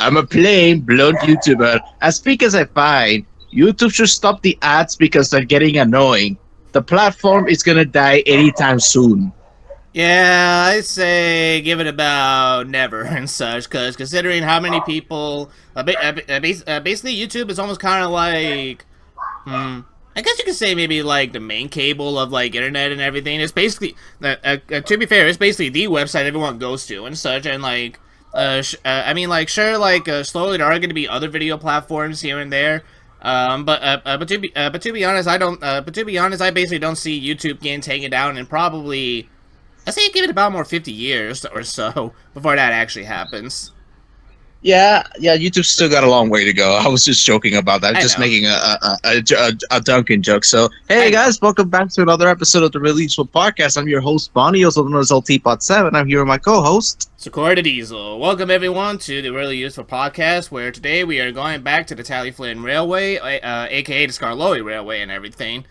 I'm a plain, blunt YouTuber. As speak as I find, YouTube should stop the ads because they're getting annoying. The platform is gonna die anytime soon. Yeah, I say give it about never and such, because considering how many people, basically YouTube is almost kind of like, I guess you could say maybe like the main cable of like internet and everything. It's basically, to be fair, it's basically the website everyone goes to and such, and like, I mean, like, sure, like, slowly there are going to be other video platforms here and there, but to be honest, I basically don't see YouTube getting taken down in probably, I say give it about more 50 years or so before that actually happens. Yeah, YouTube's still got a long way to go. I was just joking about that, just making a Duncan joke. So, hey guys, welcome back to another episode of the Really Useful Podcast. I'm your host, Bonnie, also known as LTPod7. I'm here with my co-host, Sakura the Diesel. Welcome everyone to the Really Useful Podcast, where today we are going back to the Talyllyn Railway, aka the Skarloey Railway and everything,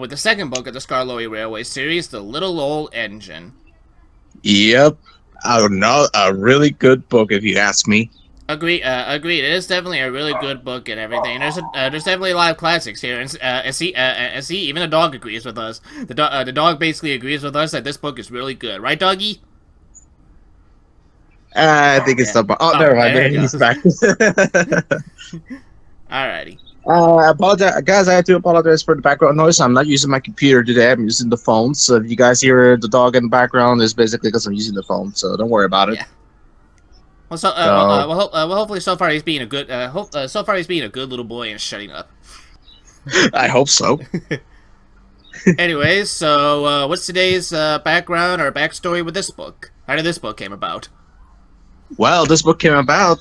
with the second book of the Skarloey Railway series, The Little Old Engine. Yep, a really good book if you ask me. Agreed. It is definitely a really good book and everything. There's definitely a lot of classics here, and see, even the dog agrees with us. The dog basically agrees with us that this book is really good, right, doggy? I think it's the. Oh, never mind. He's back. Alrighty. Apologize, guys. I have to apologize for the background noise. I'm not using my computer today. I'm using the phone. So if you guys hear the dog in the background, it's basically because I'm using the phone. So don't worry about it. Yeah. Well, hopefully so far he's being a good. So far he's being a good little boy and shutting up. I hope so. Anyways, so what's today's background or backstory with this book? How did this book came about? Well, this book came about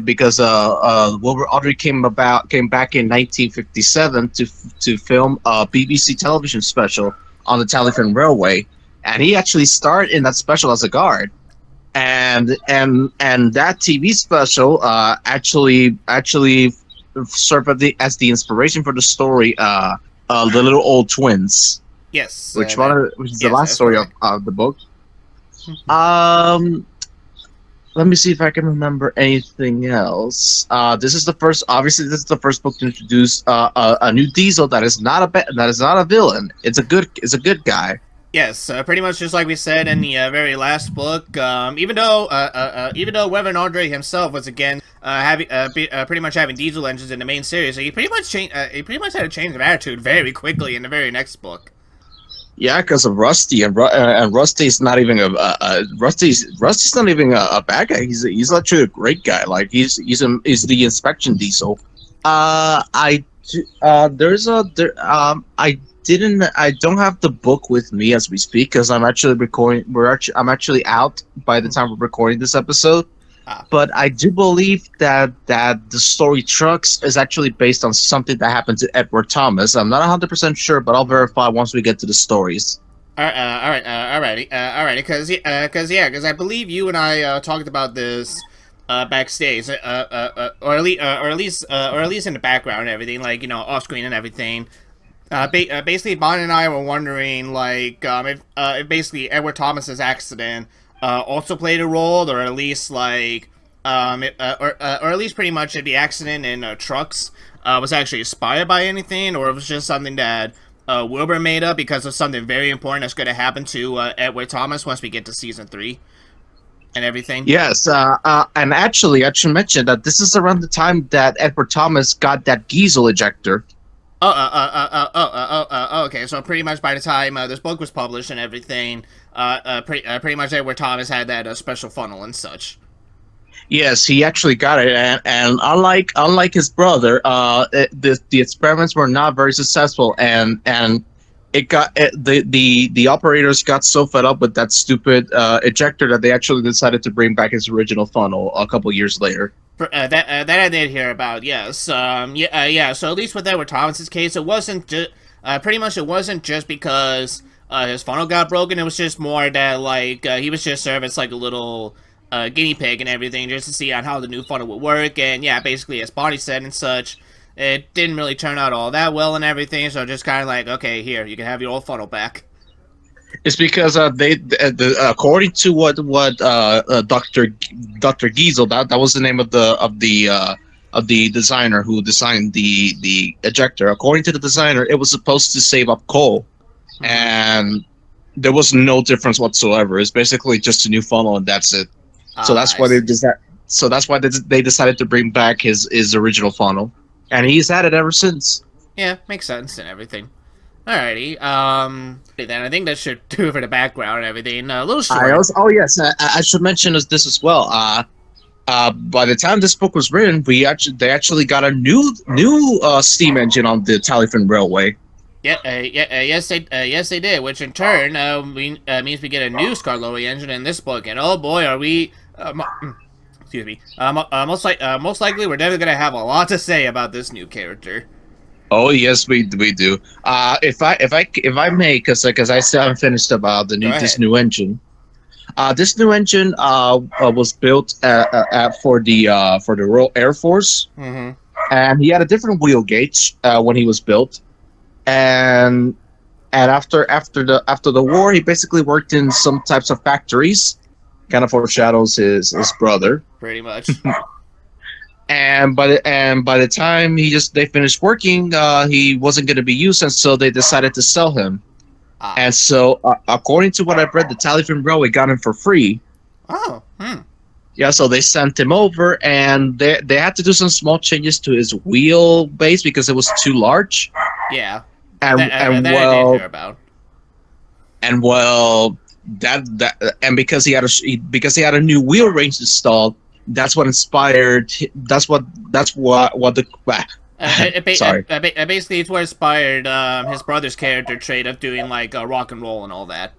because Wilbur Awdry came back in 1957 to film a BBC television special on the Talyllyn Railway, and he actually starred in that special as a guard. And that TV special actually served as the inspiration for the story, The Little Old Twins. Yes, which is the last story of the book. Let me see if I can remember anything else. This is the first book to introduce a new Diesel that is not a villain. It's a good guy. Yes, pretty much just like we said in the very last book. Even though Wilbur Awdry himself was again pretty much having diesel engines in the main series, so he pretty much had a change of attitude very quickly in the very next book. Yeah, because of Rusty, and Rusty's not even Rusty's not even a bad guy. He's actually a great guy. Like he's the inspection diesel. I don't have the book with me as we speak because I'm actually recording. I'm actually out by the time we're recording this episode. But I do believe that the story Trucks is actually based on something that happened to Edward Thomas. I'm not 100% sure, but I'll verify once we get to the stories. Alrighty. Because I believe you and I talked about this backstage, or at least in the background and everything, like off screen and everything. Basically, Bon and I were wondering, like, if basically Edward Thomas's accident also played a role, or at least like, or at least pretty much if the accident in Trucks was actually inspired by anything, or it was just something that Wilbur made up because of something very important that's going to happen to Edward Thomas once we get to season 3 and everything. Yes, and actually, I should mention that this is around the time that Edward Thomas got that diesel ejector. Okay. So pretty much by the time this book was published and everything, pretty much Edward Thomas had that special funnel and such. Yes, he actually got it, and unlike his brother, the experiments were not very successful, and the operators got so fed up with that stupid ejector that they actually decided to bring back his original funnel a couple years later. That I did hear about. Yes. Yeah. So at least with Edward Thomas's case, it wasn't just pretty much it wasn't just because his funnel got broken. It was just more that like he was just served as like a little guinea pig and everything, just to see on how the new funnel would work. And yeah, basically as Bonnie said and such, it didn't really turn out all that well and everything. So just kind of like, okay, here you can have your old funnel back. It's because according to what Doctor Giesel, that was the name of the designer who designed the ejector. According to the designer, it was supposed to save up coal, Mm-hmm. and there was no difference whatsoever. It's basically just a new funnel, and that's it. So Ah, that's I why see. they decided to bring back his original funnel, and he's had it ever since. Yeah, makes sense and everything. Alrighty. Then I think that should do it for the background and everything. A little I short. also, oh yes, I should mention this as well. By the time this book was written, they actually got a new steam engine on the Talyllyn Railway. Yes, they did. Which in turn means we get a new Skarloey engine in this book, and oh boy, are we. Excuse me. Most likely, we're definitely gonna have a lot to say about this new character. Oh yes, we do. If I may, because I still haven't finished about Go this ahead. new engine. This new engine was built for the Royal Air Force, Mm-hmm. and he had a different wheel gauge when he was built, and after the war, he basically worked in some types of factories. Kind of foreshadows his brother. Pretty much. And by the time they finished working, he wasn't going to be used, and so they decided to sell him. Ah. And so, according to what I've read, the Talyllyn Railway got him for free. Oh. Hmm. Yeah, so they sent him over, and they had to do some small changes to his wheelbase because it was too large. Yeah. And and That I did hear well about. and well that and because he had a new wheel range installed, that's what inspired. That's what the sorry. Basically, it's what inspired his brother's character trait of doing like rock and roll and all that.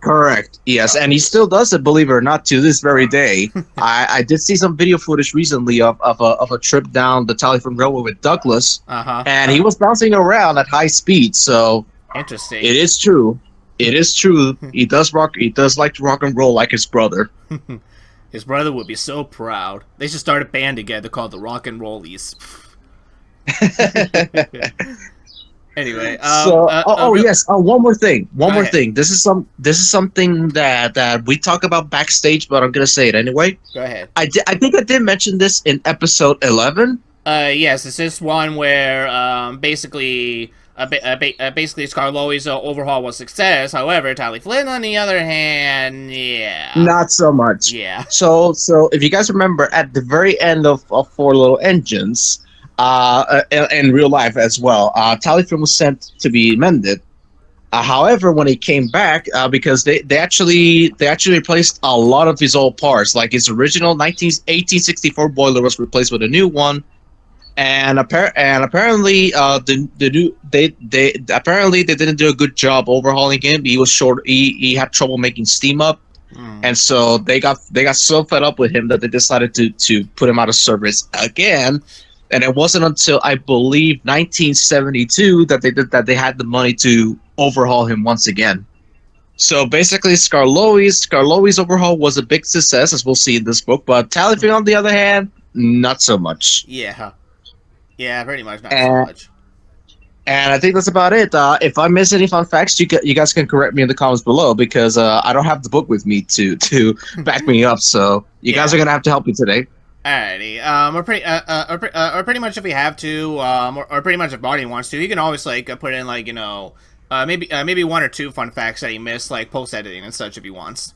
Correct. Yes, and he still does it. Believe it or not, to this very day. I did see some video footage recently of a trip down the Talyllyn Railway with Douglas, Uh huh. and he was bouncing around at high speed. So Interesting. it is true. It is true. He does rock. He does like to rock and roll like his brother. His brother would be so proud. They should start a band together called the Rock and Rollies. Anyway, So, yes. One more thing. go One more ahead. thing. This is something that we talk about backstage, but I'm gonna say it anyway. Go ahead. I think I did mention this in episode 11. Yes, it's this one where basically Skarloey's overhaul was a success. However, Tally Flynn, on the other hand, yeah, Not so much. yeah, So if you guys remember, at the very end of Four Little Engines, in real life as well, Talyllyn was sent to be mended. However, when he came back, because they actually replaced a lot of his old parts, like his original 1864 boiler was replaced with a new one, and apparently the new they apparently they didn't do a good job overhauling him. He was short. He had trouble making steam up, mm, and so they got so fed up with him that they decided to put him out of service again. And it wasn't until I believe 1972 that they had the money to overhaul him once again. So basically, Skarloey's overhaul was a big success, as we'll see in this book. But Talyllyn, on the other hand, not so much. yeah, yeah, pretty much not so And much. and I think that's about it. If I miss any fun facts, you guys can correct me in the comments below because I don't have the book with me to back me up. So you guys Yeah. are gonna have to help me today. Alrighty. Or pretty much if we have to, or pretty much if Barney wants to, he can always like put in like maybe one or two fun facts that he missed, like post editing and such, if he wants.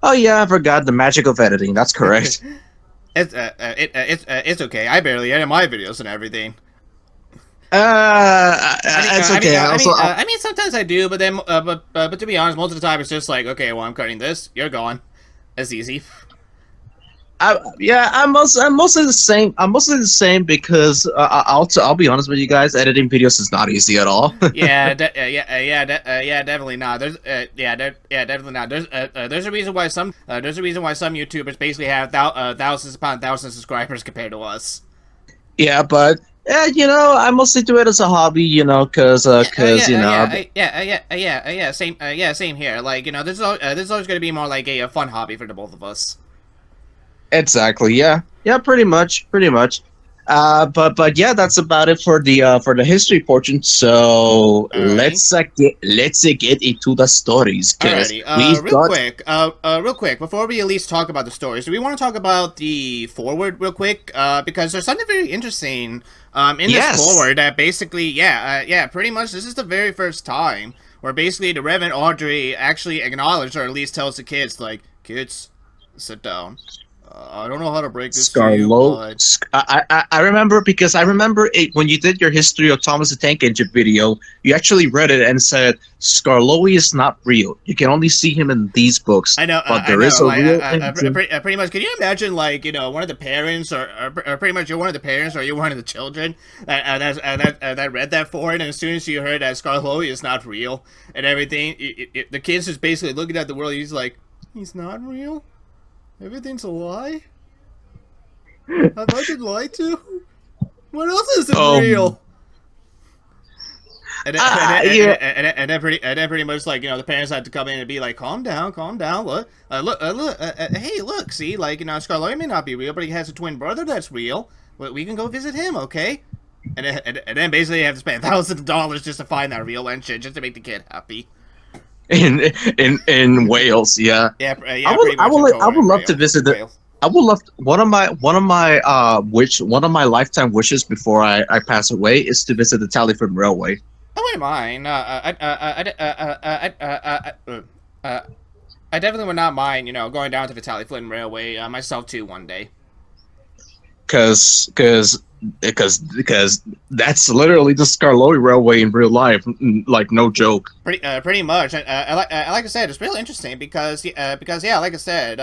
Oh yeah, I forgot the magic of editing. That's correct. It's okay. I barely edit my videos and everything. It's okay. I mean, sometimes I do, but then, but to be honest, most of the time it's just like, okay, well, I'm cutting this. You're gone. That's easy. I'm mostly the same. I'm mostly the same because I'll be honest with you guys. Editing videos is not easy at all. Yeah, definitely not. Definitely not. There's a reason why some YouTubers basically have thousands upon thousands of subscribers compared to us. Yeah, but I mostly do it as a hobby. Same here. Like this is always going to be more like a fun hobby for the both of us. Exactly. Yeah. Yeah. Pretty much. But yeah, that's about it for the history portion. So Alrighty. let's get into the stories because Alrighty, we've got real quick, before we at least talk about the stories, do we want to talk about the forward real quick? Because there's something very interesting, in this yes. forward that basically, pretty much this is the very first time where basically the Reverend Audrey actually acknowledged, or at least tells the kids, like, kids, sit down. I don't know how to break this to you, Skarlo. but I remember because I remember it when you did your history of Thomas the Tank Engine video. You actually read it and said Skarloey is not real. You can only see him in these books, but I there is know. a Like, real engine. pretty much. Can you imagine, like, one of the parents, or pretty much you're one of the parents, or you're one of the children that read that for it, and as soon as you heard that Skarloey is not real and everything, the kid's just basically looking at the world. He's like, he's not real. Everything's a lie. Have I been lied to? What else isn't Um. real? Yeah. And then pretty much like the parents had to come in and be like, calm down, hey, look, see, like Skarloey may not be real, but he has a twin brother that's real. We can go visit him, okay? And then basically you have to spend thousands of dollars just to find that real engine, just to make the kid happy. In in Wales, yeah. Pretty much in I would love to Rail. visit the. Rail. I would love one of my lifetime wishes before I pass away is to visit the Talyllyn Railway. I wouldn't mind. I definitely would not mind, going down to the Talyllyn Railway myself too one day. Because that's literally the Skarloey Railway in real life, like no joke. Pretty much. Like I said, it's really interesting because yeah, like I said,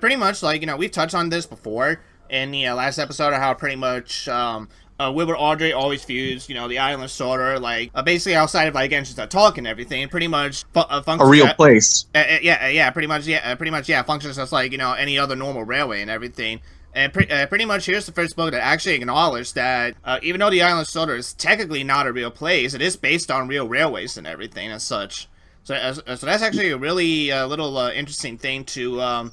pretty much like we've touched on this before in the last episode of how pretty much Wilbur Audrey always views the island sorter like basically outside of like engines that talk and everything, pretty much A functions. real place. Pretty much, yeah, functions just like any other normal railway and everything. And pretty much, here's the first book that actually acknowledged that even though the island sorter is technically not a real place, it is based on real railways and everything as such. So that's actually a really little interesting thing to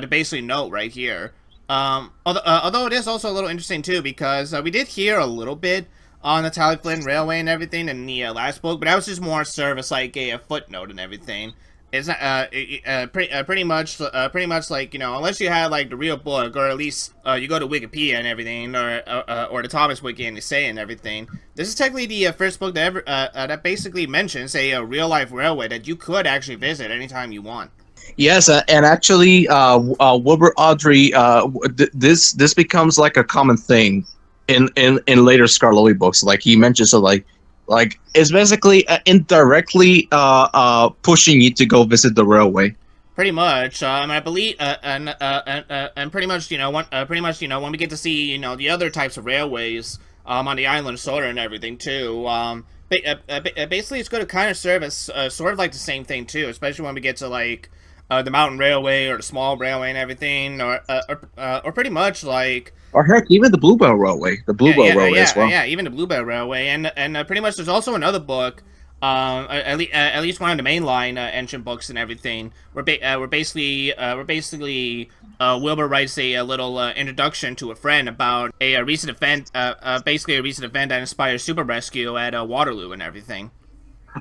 basically note right here. Although it is also a little interesting too because we did hear a little bit on the Talyllyn Railway and everything in the last book, but that was just more service like a footnote and everything. It's not pretty much like unless you had like the real book or at least you go to Wikipedia and everything or the Thomas Wiki and they say and everything. This is technically the first book that ever that basically mentions a real life railway that you could actually visit anytime you want. Yes, and actually, Wilbur Audrey, this becomes like a common thing in later Skarloey books. Like he mentions, so like it's basically indirectly pushing you to go visit the railway. Pretty much, I believe, and pretty much, when we get to see, the other types of railways, on the island sorter and everything too, basically it's going to kind of serve as, sort of like the same thing too, especially when we get to like, the mountain railway or the small railway and everything, or pretty much like, Or heck, even the Bluebell Railway, the Bluebell Railway as well. even the Bluebell Railway, and pretty much there's also another book, at least one of the mainline engine books and everything, where basically Wilbur writes a little introduction to a friend about a recent event, basically a recent event that inspired Super Rescue at Waterloo and everything.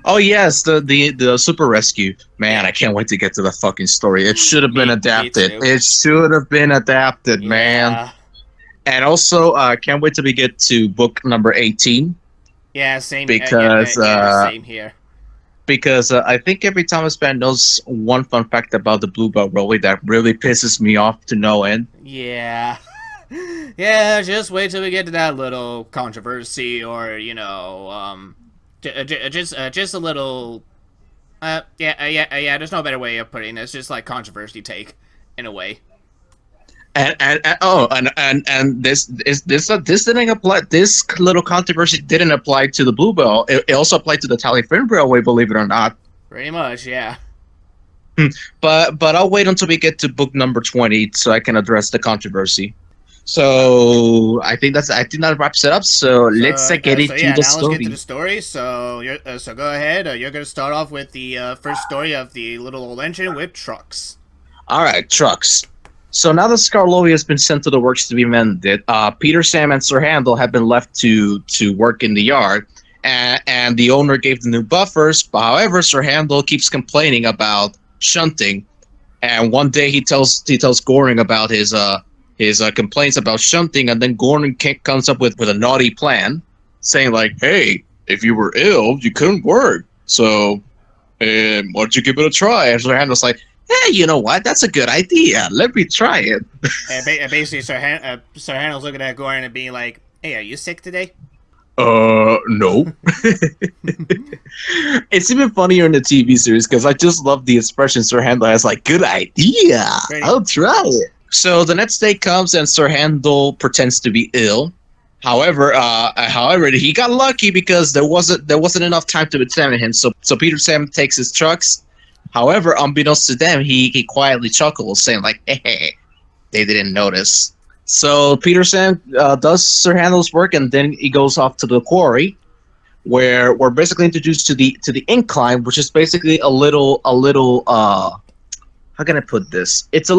Oh yes, the Super Rescue. Man, Yeah, I can't wait to get to the fucking story. It should have been me adapted. too. It should have been adapted, man. Yeah, And also, can't wait to be get to book number 18 yeah, same. because Same here. I think every time I spend knows one fun fact about the Bluebell Railway that really pisses me off to no end. Yeah. Yeah, just wait till we get to that little controversy, or just a little. Yeah. There's no better way of putting it. It's just like controversy take, in a way. And this didn't apply. This little controversy didn't apply to the Bluebell. It also applied to the Talyllyn Railway, believe it or not. Pretty much, yeah. But I'll wait until we get to book number 20 so I can address the controversy. So I think that wraps it up. So let's get So into yeah, the now let's get to story. the story. So go ahead. You're gonna start off with the first story of the little old engine with trucks. All right, trucks. So now that Skarloey has been sent to the works to be mended, Peter, Sam, and Sir Handel have been left to work in the yard, and the owner gave the new buffers. But however, Sir Handel keeps complaining about shunting, and one day he tells Goring about his complaints about shunting, and then Goring comes up with a naughty plan, saying like, "Hey, if you were ill, you couldn't work, so why don't you give it a try?" And Sir Handel's like, "Hey, you know what? That's a good idea. Let me try it." Basically, Sir Handel's looking at Goring and being like, "Hey, are you sick today?" No. It's even funnier in the TV series because I just love the expression Sir Handel has, like, "Good idea. Pretty- I'll try it." So the next day comes and Sir Handel pretends to be ill. However, he got lucky because there wasn't enough time to examine him. So Peter Sam takes his trucks. However, unbeknownst to them, he quietly chuckles, saying like, "Hey, they didn't notice." So Peter Sam does Sir Handel's work, and then he goes off to the quarry, where we're basically introduced to the incline, which is basically a little. How can I put this? It's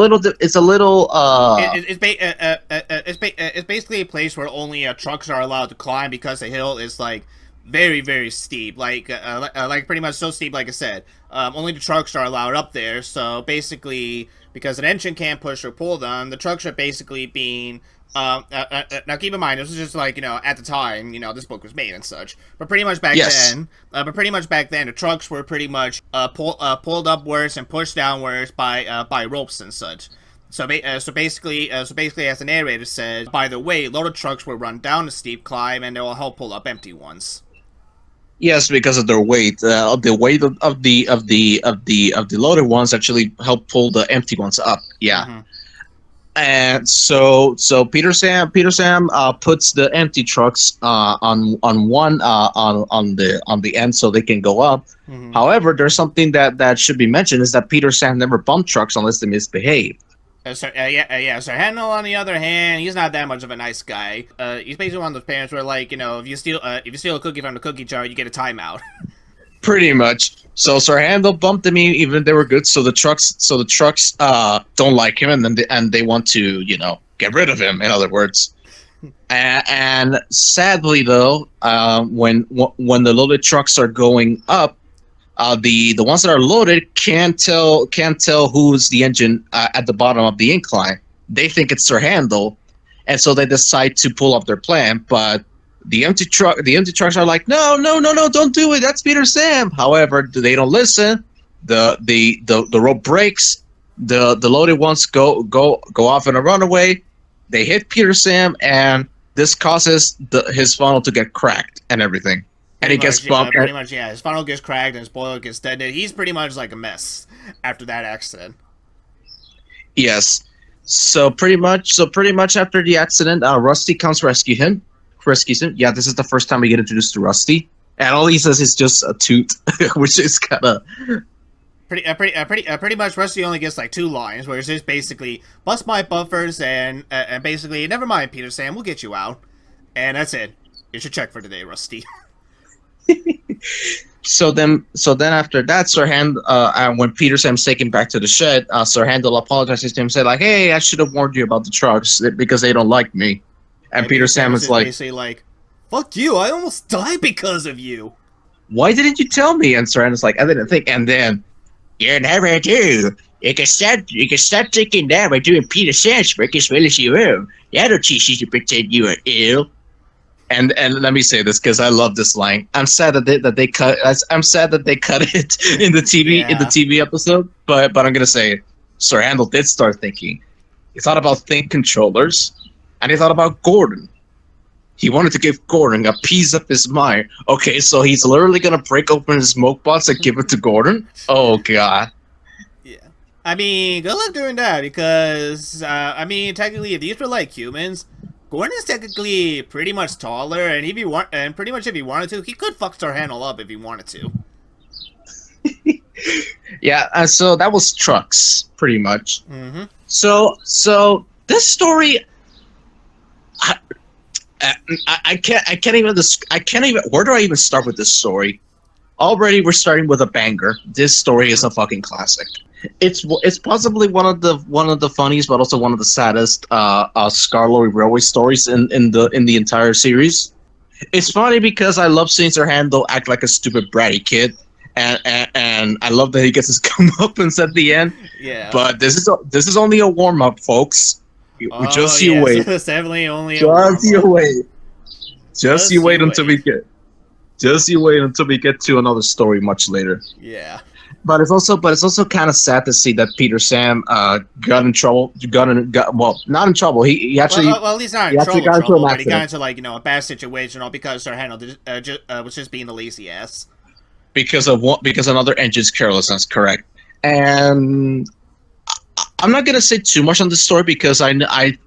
basically a place where only trucks are allowed to climb because the hill is like very very steep, like pretty much so steep. Like I said, only the trucks are allowed up there. So basically, because an engine can't push or pull them, the trucks are basically being. Now keep in mind, this was just like, at the time, this book was made and such. But pretty much back Yes. then, the trucks were pretty much pulled upwards and pushed downwards by ropes and such. So basically, as the narrator said, by the way, loaded trucks will run down a steep climb and they will help pull up empty ones. Yes, because of their weight. The weight of the loaded ones actually help pull the empty ones up. Yeah. Mm-hmm. And so Peter Sam puts the empty trucks on one on the end so they can go up. Mm-hmm. However, there's something that should be mentioned, is that Peter Sam never bumped trucks unless they misbehave. So Handel, on the other hand, he's not that much of a nice guy. He's basically one of those parents where, like, if you steal a cookie from the cookie jar, you get a timeout. Pretty much. So Sir Handel bumped them even if they were good. So the trucks don't like him, and they want to get rid of him. In other words. And sadly, though, when the loaded trucks are going up, the ones that are loaded can't tell who's the engine at the bottom of the incline. They think it's Sir Handel, and so they decide to pull up their plan. But the empty trucks are like, "No, no, no, no, don't do it. That's Peter Sam." However, they don't listen. The rope breaks. The loaded ones go off in a runaway. They hit Peter Sam, and this causes his funnel to get cracked and everything. And he gets bumped. Pretty much, yeah. His funnel gets cracked and his boiler gets detonate. He's pretty much like a mess after that accident. Yes. So pretty much after the accident, Rusty comes rescues him. Yeah, this is the first time we get introduced to Rusty, and all he says is just a toot, which is kind of pretty much. Rusty only gets like 2 lines, where it's just basically bust my buffers and basically never mind, Peter Sam, we'll get you out, and that's it. You should check for today, Rusty. So then after that, when Peter Sam's taken back to the shed, Sir Handel apologizes to him, said like, "Hey, I should have warned you about the trucks because they don't like me." And Peter Sam is like, basically like, "Fuck you! I almost died because of you. Why didn't you tell me?" And Sir Handel's like, "I didn't think." And then, "You never do. You can start thinking that by doing Peter Sam's work as well as your own. That'll teach you to pretend you are ill." And let me say this because I love this line. I'm sad that they cut. I'm sad that they cut it in the TV episode. But I'm gonna say it. Sir Handel did start thinking. He thought about think controllers, and he thought about Gordon. He wanted to give Gordon a piece of his mind. Okay, so he's literally gonna break open his smoke box and give it to Gordon. Oh god. Yeah. I mean, good luck doing that because I mean, technically, if these were like humans, Gordon is technically pretty much taller, and if he want, and pretty much if he wanted to, he could fuck Star Handle up if he wanted to. Yeah, so that was trucks, pretty much. Mm-hmm. So this story, I, I can't even. Where do I even start with this story? Already, we're starting with a banger. This story is Mm-hmm. a fucking classic. It's possibly one of the funniest, but also one of the saddest Skarloey Railway stories in the entire series. It's funny because I love seeing Sir Handel act like a stupid bratty kid, and I love that he gets his comeuppance at the end. Yeah. But this is only a warm up, folks. Oh Just you yes, wait. it's definitely only a Just warm you up. wait. Just you Just wait you until we wait. get. Just you wait until we get to another story much later. Yeah. But it's also kind of sad to see that Peter Sam got in trouble. Well, not in trouble. He actually Well, at least not he in actually trouble, got into an but he got accident into like a bad situation all because Sir Handle was just being a lazy ass. because another engine's carelessness. Correct. And I'm not gonna say too much on this story because I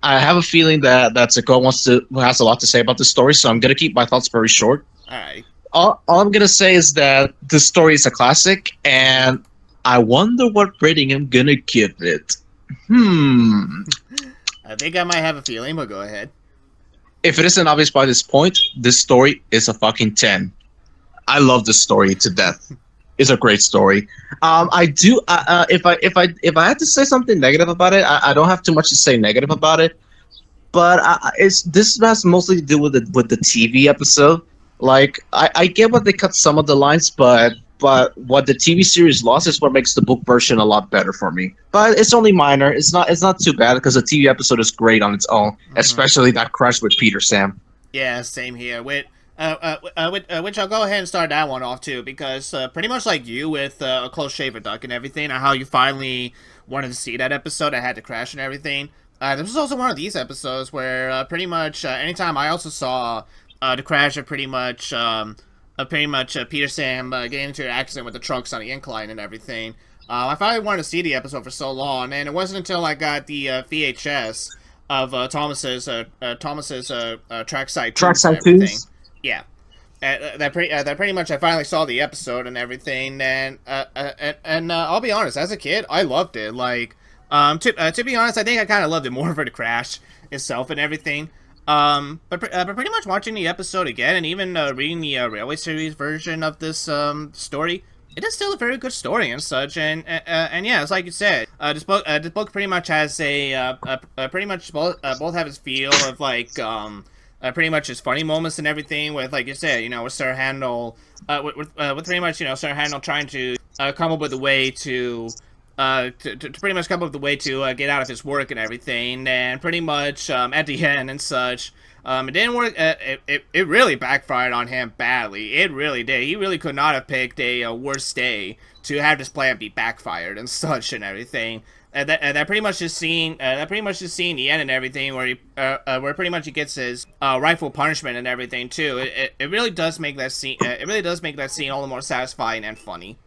have a feeling that Zuko has a lot to say about this story. So I'm gonna keep my thoughts very short. All right. All I'm gonna say is that this story is a classic, and I wonder what rating I'm gonna give it. Hmm. I think I might have a feeling, but go ahead. If it isn't obvious by this point, this story is a fucking 10. I love this story to death. It's a great story. I do. If I had to say something negative about it, I don't have too much to say negative about it. But this has mostly to do with the TV episode. Like I get what they cut some of the lines, but what the TV series lost is what makes the book version a lot better for me. But it's only minor. It's not too bad because the TV episode is great on its own, Mm-hmm. especially that crash with Peter Sam. Yeah, same here. Which I'll go ahead and start that one off too, because pretty much like you with a close shaver duck and everything, and how you finally wanted to see that episode, I had to crash and everything. This was also one of these episodes where pretty much anytime I also saw the crash of Peter Sam getting into an accident with the trucks on the incline and everything. I finally wanted to see the episode for so long, and it wasn't until I got the VHS of Thomas's trackside tunes and Trackside everything. twos. Yeah, that pretty much I finally saw the episode and everything, and I'll be honest, as a kid, I loved it. Like, to be honest, I think I kind of loved it more for the crash itself and everything. But pretty much watching the episode again and even reading the Railway series version of this story, it is still a very good story and such. And yeah, it's like you said, this book pretty much has pretty much both have its feel of like pretty much his funny moments and everything with, like you said, with Sir Handel, with pretty much Sir Handel trying to come up with a way to pretty much come up with a way to get out of his work and everything, and pretty much at the end and such, it didn't work. It really backfired on him badly. It really did. He really could not have picked a worse day to have this plan be backfired and such and everything. That pretty much just seeing the end and everything where pretty much he gets his rightful punishment and everything too. It really does make that scene. It really does make that scene all the more satisfying and funny.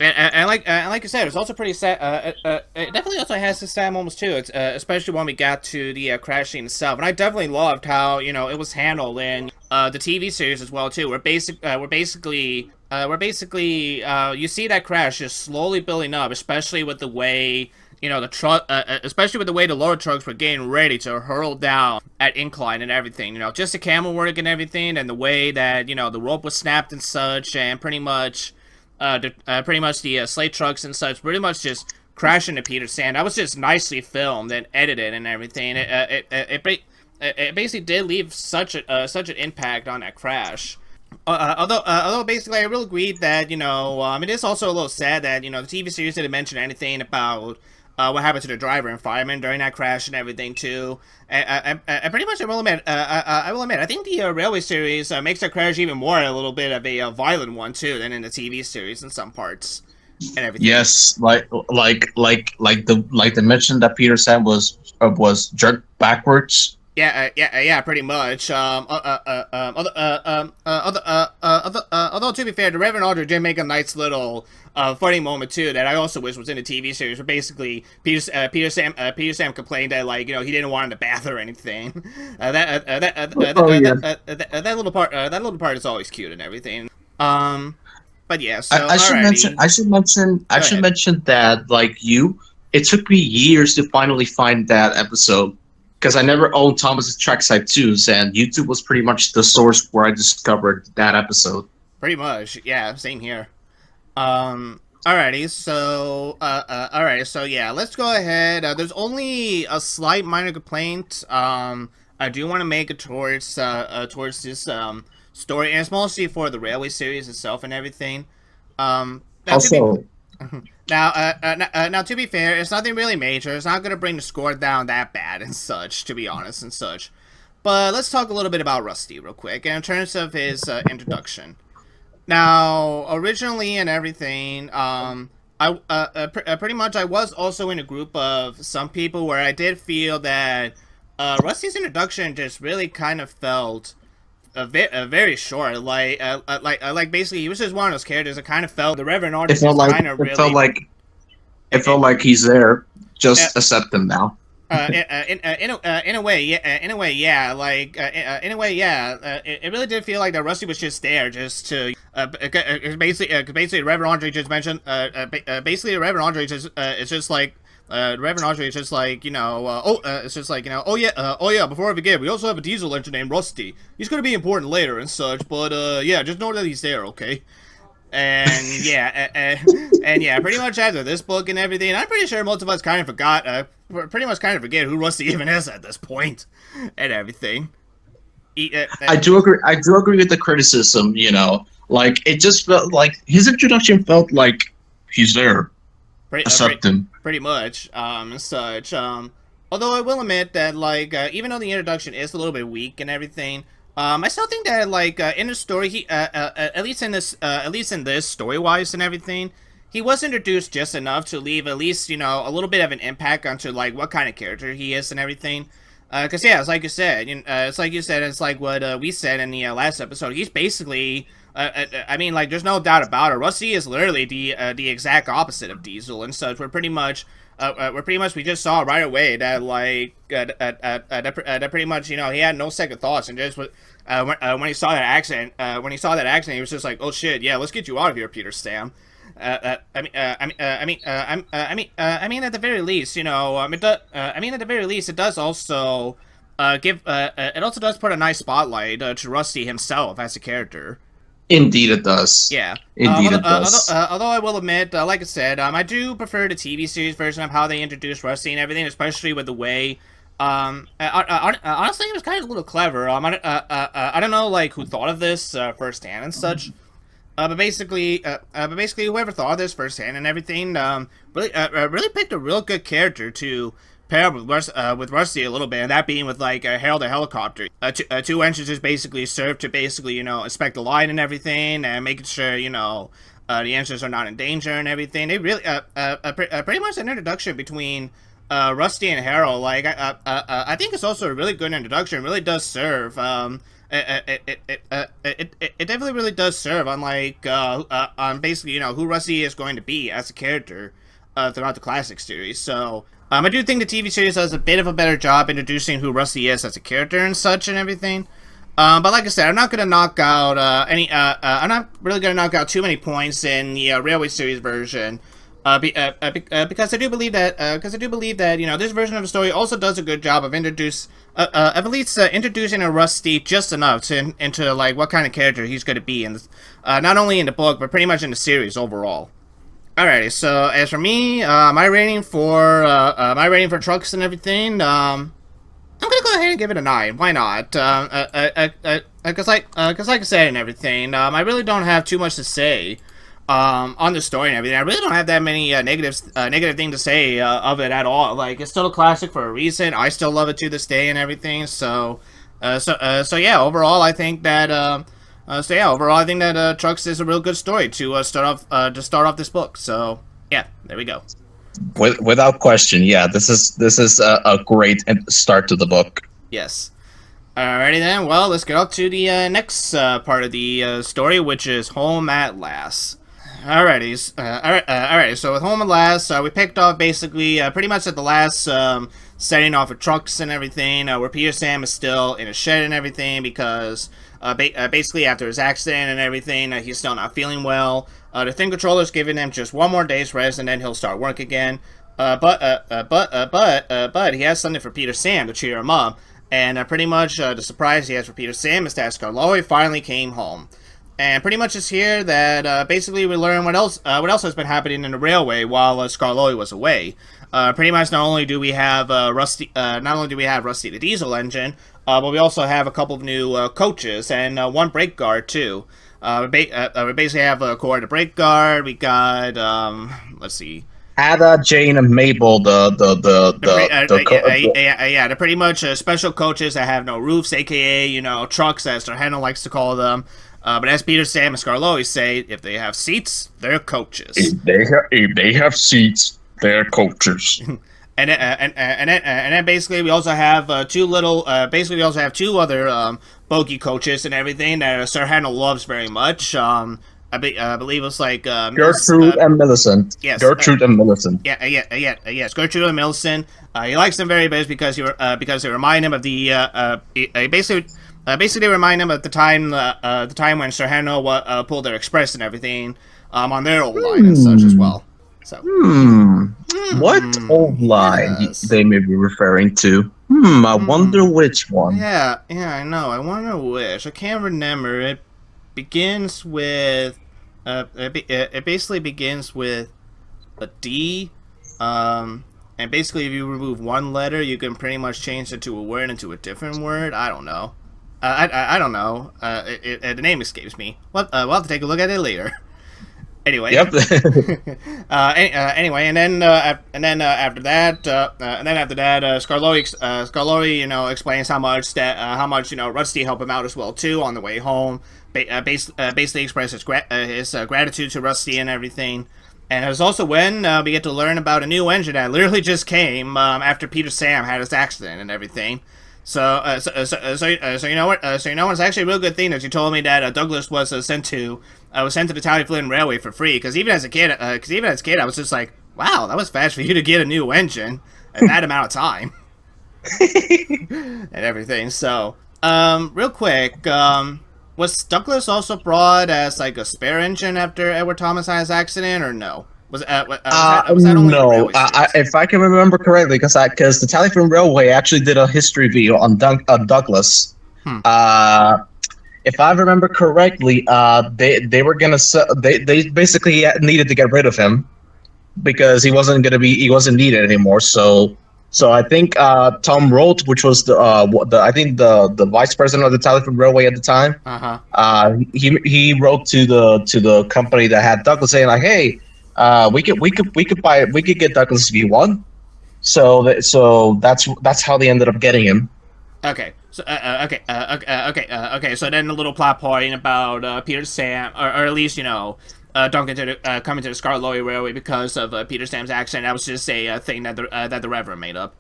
And like you said, it's also pretty sad. It definitely also has some sad moments too. It's especially when we got to the crash scene itself, and I definitely loved how it was handled in the TV series as well too. We're basically you see that crash just slowly building up, especially with the way the truck, especially with the way the lower trucks were getting ready to hurl down at incline and everything. Just the camera work and everything, and the way that the rope was snapped and such, and pretty much the slate trucks and such, pretty much just crashing into Peter Sand. That was just nicely filmed and edited and everything. It basically did leave such an impact on that crash. Although basically I will agree that it is also a little sad that the TV series didn't mention anything about what happened to the driver and fireman during that crash and everything too. And pretty much I will admit, I think the Railway series makes that crash even more a little bit of a violent one too than in the TV series in some parts and everything. Yes, like the mention that Peter Sam was jerked backwards. Yeah, pretty much. Although to be fair, the Reverend Audrey did make a nice little funny moment too that I also wish was in the TV series. Where basically Peter Sam complained that like he didn't want in the bath or anything. Oh yeah. That little part is always cute and everything. Um, but yeah, so I should mention. alrighty, I should mention. I go should ahead. mention that like you, it took me years to finally find that episode because I never owned Thomas's Trackside 2s, and YouTube was pretty much the source where I discovered that episode. Pretty much, yeah, same here. Alrighty, so yeah, let's go ahead. There's only a slight minor complaint. I do want to make it towards this story, and it's mostly for the Railway series itself and everything. Now to be Also, now to be fair, it's nothing really major. It's not gonna bring the score down that bad and such, to be honest and such. But let's talk a little bit about Rusty real quick, in terms of his introduction. Now, originally and everything, pretty much I was also in a group of some people where I did feel that Rusty's introduction just really kind of felt very short. Like basically, he was just one of those characters that kind of felt the Reverend it Audrey felt just like kind of it felt really. like Uh, it felt like he's there. uh, Just accept him now. in a way, yeah. In a way, yeah. In a way, yeah. It really did feel like that Rusty was just there, just to basically Reverend Andre just mentioned. Basically, Reverend Andre just it's just like. Reverend Andre is just like, it's just like, oh yeah, before I forget, we also have a diesel engine named Rusty. He's gonna be important later and such, but, yeah, just know that he's there, okay? And yeah, and yeah, pretty much after this book and everything, I'm pretty sure most of us kind of pretty much kind of forget who Rusty even is at this point, and everything. I do agree. I do agree with the criticism. Like it just felt like his introduction felt like he's there. Pretty, Accept him. pretty much, and such. Although I will admit that, like, even though the introduction is a little bit weak and everything, I still think that, like, in the story, at least in this story-wise and everything, he was introduced just enough to leave at least, a little bit of an impact onto, like, what kind of character he is and everything. Cause yeah, it's like you said, it's like what we said in the last episode. He's basically, I mean, like, there's no doubt about it. Rusty is literally the exact opposite of Diesel and such. We just saw right away that like that pretty much he had no second thoughts and just when he saw that accident, he was just like, oh shit, yeah, let's get you out of here, Peter Sam. I mean, at the very least, at the very least, it does also it also does put a nice spotlight to Rusty himself as a character. Indeed, it does. Yeah. Indeed, it does. Although I will admit, like I said, I do prefer the TV series version of how they introduced Rusty and everything, especially with the way. Honestly, it was kind of a little clever. I don't know, like, who thought of this firsthand and such. But basically, whoever thought of this firsthand and everything, really picked a real good character to pair up with Rusty a little bit, and that being with like Harold the helicopter. Two engines just basically serve to basically inspect the line and everything, and making sure the engines are not in danger and everything. They really pretty much an introduction between Rusty and Harold. Like I think it's also a really good introduction. It really does serve. It definitely really does serve on like on basically who Rusty is going to be as a character throughout the classic series. So I do think the TV series does a bit of a better job introducing who Rusty is as a character and such and everything. But like I said, I'm not gonna knock out I'm not really gonna knock out too many points in the Railway series version. Because I do believe that this version of the story also does a good job of at least introducing a Rusty just enough into like what kind of character he's going to be in this, not only in the book but pretty much in the series overall. Alrighty, so as for me, my rating for trucks and everything, I'm gonna go ahead and give it a 9. Why not? Cause like I said and everything, I really don't have too much to say on the story and everything. I really don't have that many negative things to say of it at all. Like, it's still a classic for a reason. I still love it to this day and everything. So yeah. Overall, I think that Trucks is a real good story to start off this book. So yeah, there we go. Without question, yeah. This is a great start to the book. Yes. Alrighty then. Well, let's get up to the next part of the story, which is Home at Last. Alrighty. So with Home at Last, we picked off basically pretty much at the last setting off of trucks and everything, where Peter Sam is still in a shed and everything because basically after his accident and everything, he's still not feeling well. The thing controller's giving him just one more day's rest and then he'll start work again. But he has something for Peter Sam to cheer him up. And pretty much the surprise he has for Peter Sam is that Skarloey finally came home. And pretty much it's here that basically we learn what else has been happening in the railway while Skarloey was away. Pretty much not only do we have Rusty the Diesel engine, but we also have a couple of new coaches and one brake guard too. We basically have a coordinate brake guard. We got let's see. Ada, Jane, and Mabel, They're pretty much special coaches that have no roofs, aka trucks, as Sir likes to call them. But as Peter, Sam, and Skarloey say, if they have seats, they're coaches. If they have seats, they're coaches. And then basically we also have two other bogey coaches and everything that Sir loves very much. I believe it's like Gertrude and Millicent. Yes, Gertrude and Millicent. Yes, Gertrude and Millicent. He likes them very much because they remind him of the basically remind him of the time when Sir Hannah pulled their express and everything on their old line and such as well. So. What old line they may be referring to? I wonder which one. Yeah, I know. I wonder which. I can't remember. It begins with. It basically begins with a D. And basically, if you remove one letter, you can pretty much change it to a word into a different word. I don't know. I don't know. The name escapes me. We'll have to take a look at it later. Anyway. Yep. Anyway, and then after that, Skarloey, explains how much Rusty helped him out as well too on the way home. Basically expresses his gratitude to Rusty and everything. And it's also when we get to learn about a new engine that literally just came after Peter Sam had his accident and everything. So you know what? It's actually a real good thing that you told me that Douglas was sent to the Talyllyn Railway for free. Because even as a kid, I was just like, wow, that was fast for you to get a new engine in that amount of time and everything. So, real quick, was Douglas also brought as like a spare engine after Edward Thomas had his accident, or no? Was that only no? If I can remember correctly, because the Talyllyn Railway actually did a history video on Douglas. If I remember correctly, they were gonna they basically needed to get rid of him because he wasn't needed anymore. So I think Tom Roth, which was the vice president of the Talyllyn Railway at the time, he wrote to the company that had Douglas saying like, hey. We could get Douglas if you want. So that's how they ended up getting him. Okay. So So then the little plot point about Peter Sam, or at least Duncan coming to the Skarloey Railway because of Peter Sam's accident. That was just a thing that the Reverend made up.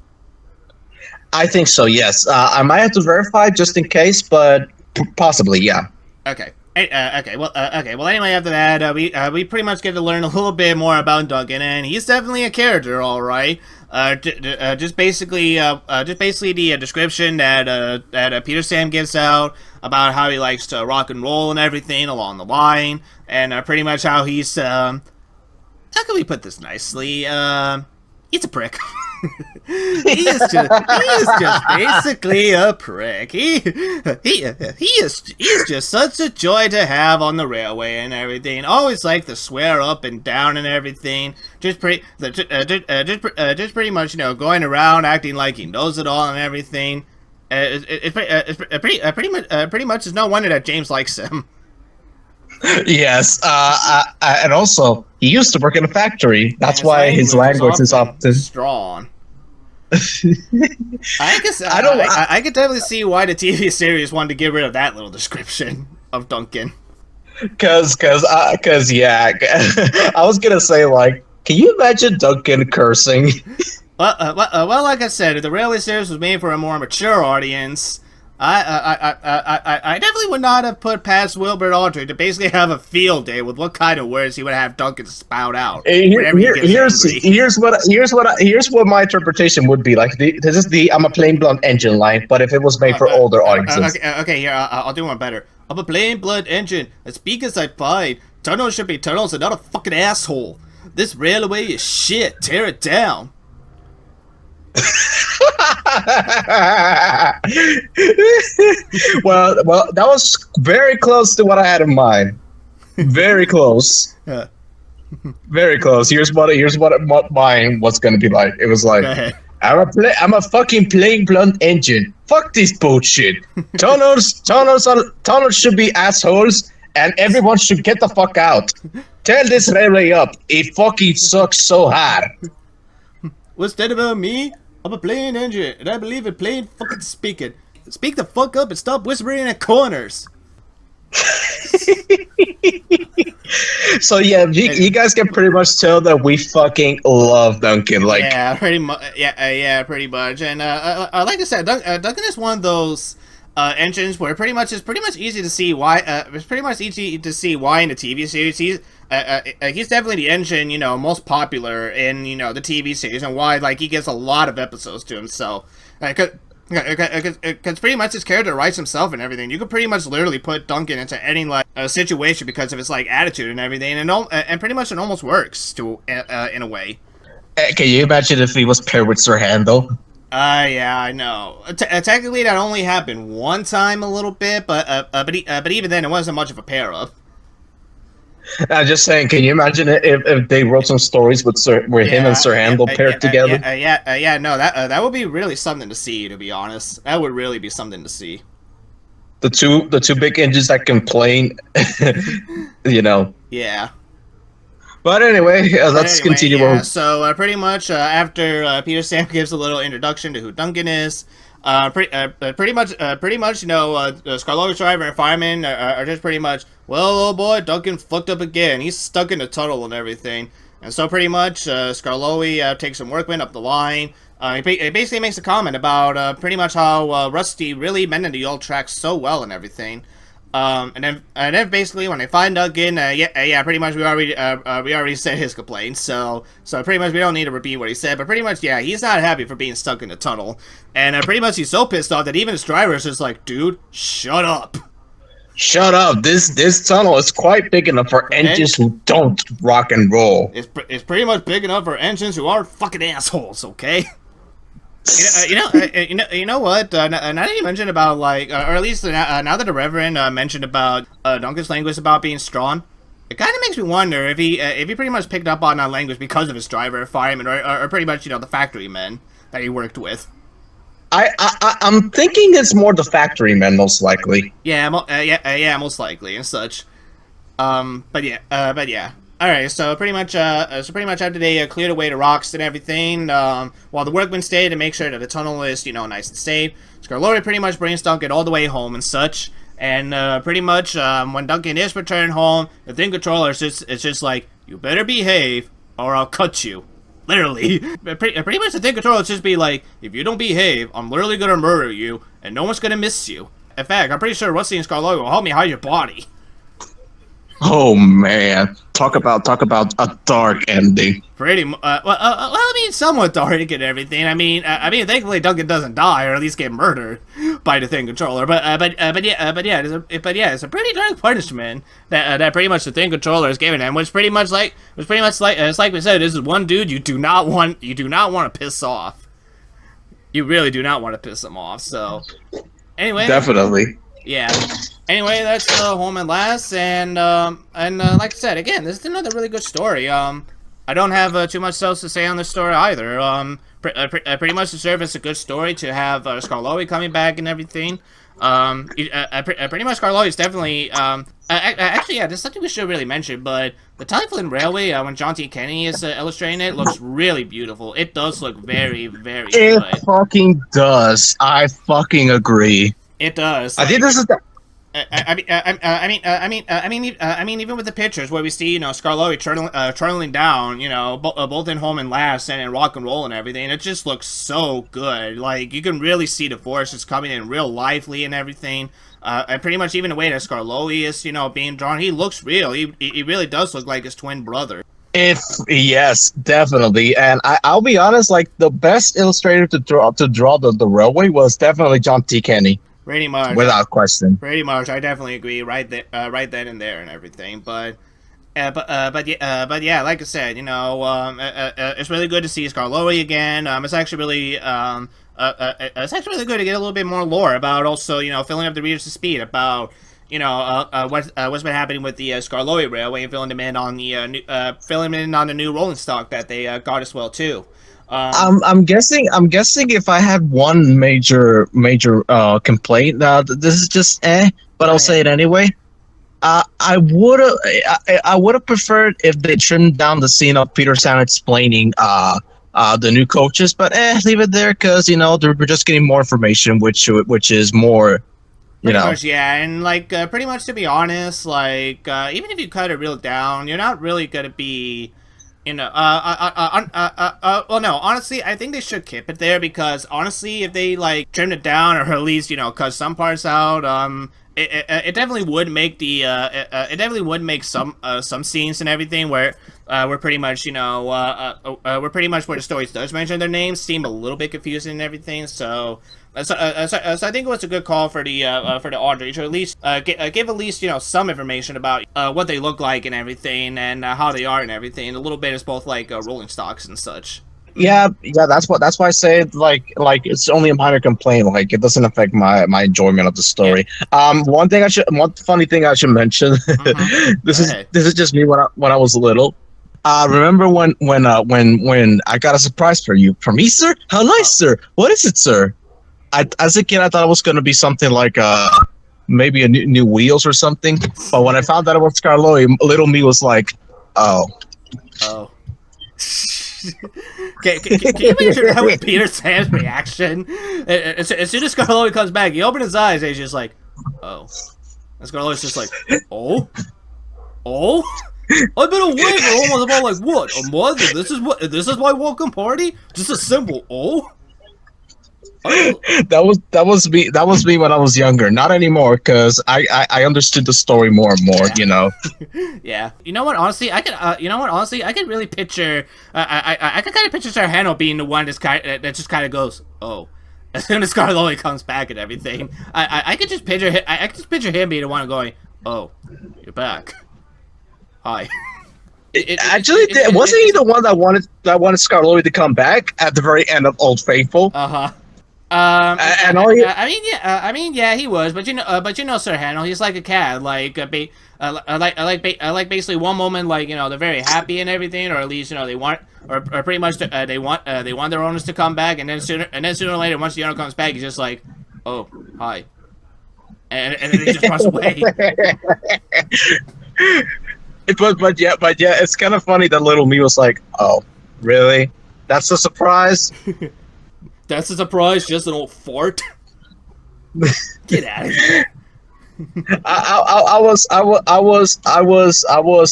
I think so. Yes. I might have to verify just in case, but possibly, yeah. Okay. Well, anyway, after that, we pretty much get to learn a little bit more about Duncan, and he's definitely a character, all right. Just basically the description that Peter Sam gives out about how he likes to rock and roll and everything along the line, and pretty much how he's how can we put this nicely? He's a prick. he is just basically a prick. He is just such a joy to have on the railway and everything. Always like to swear up and down and everything. Just pretty much going around acting like he knows it all and everything. Pretty much. It's no wonder that James likes him. Yes, and also he used to work in a factory. That's why his language is often strong. I could definitely see why the TV series wanted to get rid of that little description of Duncan. Cause yeah, I was gonna say like, can you imagine Duncan cursing? Well, like I said, if the Railway series was made for a more mature audience, I definitely would not have put past Wilbur Aldrich to basically have a field day with what kind of words he would have Duncan spout out whenever he gets angry. Here's what my interpretation would be like. This is the I'm a plain blunt engine line, but if it was made for older audiences. Okay, here, I'll do one better. I'm a plain blood engine. As speak as I find, tunnels should be tunnels and not a fucking asshole. This railway is shit. Tear it down. Well, that was very close to what I had in mind. Very close. Yeah. Very close. Here's what mine was gonna be like. It was like, Go ahead. I'm a fucking plain blunt engine. Fuck this bullshit. Tunnels should be assholes, and everyone should get the fuck out. Tell this railway up. It fucking sucks so hard. What's that about me? I'm a plain engine, and I believe in plain fucking speaking. Speak the fuck up and stop whispering in corners. So yeah, you guys can pretty much tell that we fucking love Duncan. Like, Yeah, pretty much. Yeah, pretty much. And like I said, Duncan is one of those engines where it's pretty much easy to see why. It's pretty much easy to see why in the TV series he's definitely the engine most popular in the TV series, and why like he gets a lot of episodes to himself. Because pretty much his character writes himself and everything. You could pretty much literally put Duncan into any like situation because of his like attitude and everything, and pretty much it almost works to in a way. can you imagine if he was paired with Sir Handel? Yeah, I know. Technically, that only happened one time a little bit, but even then, it wasn't much of a pair up. I'm just saying, can you imagine if they wrote some stories with him and Sir Handel paired together? No, that would be really something to see. To be honest, that would really be something to see. The two big engines that complain, Yeah. But anyway, let's continue. Yeah, so pretty much after Peter Sam gives a little introduction to who Duncan is, pretty much, Skarloey's driver and fireman are just pretty much, well, oh boy, Duncan fucked up again. He's stuck in the tunnel and everything. And so pretty much, Skarloey takes some workmen up the line. He basically makes a comment about pretty much how Rusty really mended the old tracks so well and everything. And then basically when they find Duncan, pretty much we already said his complaints, so pretty much we don't need to repeat what he said, but pretty much, yeah, he's not happy for being stuck in the tunnel, and pretty much he's so pissed off that even his driver is just like, dude, shut up. Shut up! This tunnel is quite big enough for engines who don't rock and roll. It's pretty much big enough for engines who aren't fucking assholes, okay? You know what? Now that you mentioned about like, or at least now that the Reverend mentioned about Duncan's language about being strong, it kind of makes me wonder if he pretty much picked up on that language because of his driver, fireman, or pretty much the factory men that he worked with. I'm thinking it's more the factory men, most likely. Yeah, most likely and such. But yeah. All right, so pretty much after they cleared away the rocks and everything, while the workmen stayed to make sure that the tunnel is nice and safe, Skarloey pretty much brings Duncan all the way home and such. And pretty much when Duncan is returned home, the thing controller is just like, you better behave or I'll cut you. Literally. Pretty much the thing controller is just be like, if you don't behave, I'm literally gonna murder you and no one's gonna miss you. In fact, I'm pretty sure Rusty and Skarloey will help me hide your body. Oh man, talk about a dark ending. Well, I mean, somewhat dark and everything. I mean, thankfully Duncan doesn't die or at least get murdered by the thing controller. But yeah, it's a pretty dark punishment that pretty much the thing controller is giving him, it's like we said, this is one dude you do not want to piss off. You really do not want to piss him off. So anyway, definitely. Yeah. Anyway, that's Home at Last, and like I said, again, this is another really good story. I don't have too much else to say on this story either. Pretty much deserves as a good story to have Skarloey coming back and everything. Pretty much Skarloey is definitely actually, yeah, there's something we should really mention, but the Talyllyn Railway, when John T. Kenny is illustrating it, looks really beautiful. It does look very, very good. It fucking does. I fucking agree. It does. I think this is the Even with the pictures where we see, Skarloey turtling down, both in Home and Last and in Rock and Roll and everything, it just looks so good. Like, you can really see the forces coming in real lively and everything. And pretty much even the way that Skarloey is, being drawn, he looks real. He really does look like his twin brother. If yes, definitely. And I'll be honest, like the best illustrator to draw the railway was definitely John T. Kenny, Pretty much. without question. Pretty much, I definitely agree. Right then and there, and everything. But yeah, like I said, it's really good to see Skarloey again. It's actually really good to get a little bit more lore about also, filling up the readers to speed about, what's been happening with the Skarloey Railway and filling them in on the new rolling stock that they got as well too. I'm guessing if I had one major complaint, this is just but I'll say it anyway. I would have preferred if they trimmed down the scene of Peter San explaining the new coaches, but leave it there because we're just getting more information, which is more, Pretty much, yeah, and like pretty much to be honest, like even if you cut it real down, you're not really gonna be, well, no, honestly, I think they should keep it there because honestly, if they like trimmed it down or at least cut some parts out, it definitely would make it definitely would make some scenes and everything where we're pretty much we're pretty much where the story does mention their names seem a little bit confusing and everything. So I think it was a good call for the Audrey to at least give at least some information about what they look like and everything and how they are and everything. A little bit is both like rolling stocks and such. Yeah. That's why I say it, like it's only a minor complaint. Like it doesn't affect my enjoyment of the story. One funny thing I should mention. this Go is ahead. this is just me when I was little. Remember when I got a surprise for you from me, sir? How nice, sir. What is it, sir? As a kid, I thought it was going to be something like maybe a new wheels or something. But when I found out it was Skarloey, little me was like, oh. Oh. Can you imagine that with Peter Sam's reaction? As soon as Skarloey comes back, he opens his eyes and he's just like, oh. And Skarloey's just like, oh? Oh? I've been away for almost about like what? A month? And this is my welcome party? Just a simple oh? That was me when I was younger. Not anymore, because I understood the story more and more. Yeah. You know what? Honestly, I could. I could really picture. I could kind of picture Sarahano being the one that just kind of goes, oh, as soon as Skarloey comes back and everything. I could just picture him. I could just picture him being the one going, oh, you're back. Hi. Actually, wasn't he the one that wanted Skarloey to come back at the very end of Old Faithful? Uh-huh. And all he, yeah, he was, but Sir Hannel, he's like a cat, like basically one moment, like they're very happy and everything, or at least they want, or pretty much they want their owners to come back, and then sooner or later, once the owner comes back, he's just like, oh, hi, and then he just runs away. but yeah, it's kind of funny that little me was like, oh, really? That's a surprise. That's a surprise, just an old fart. Get out of here. I was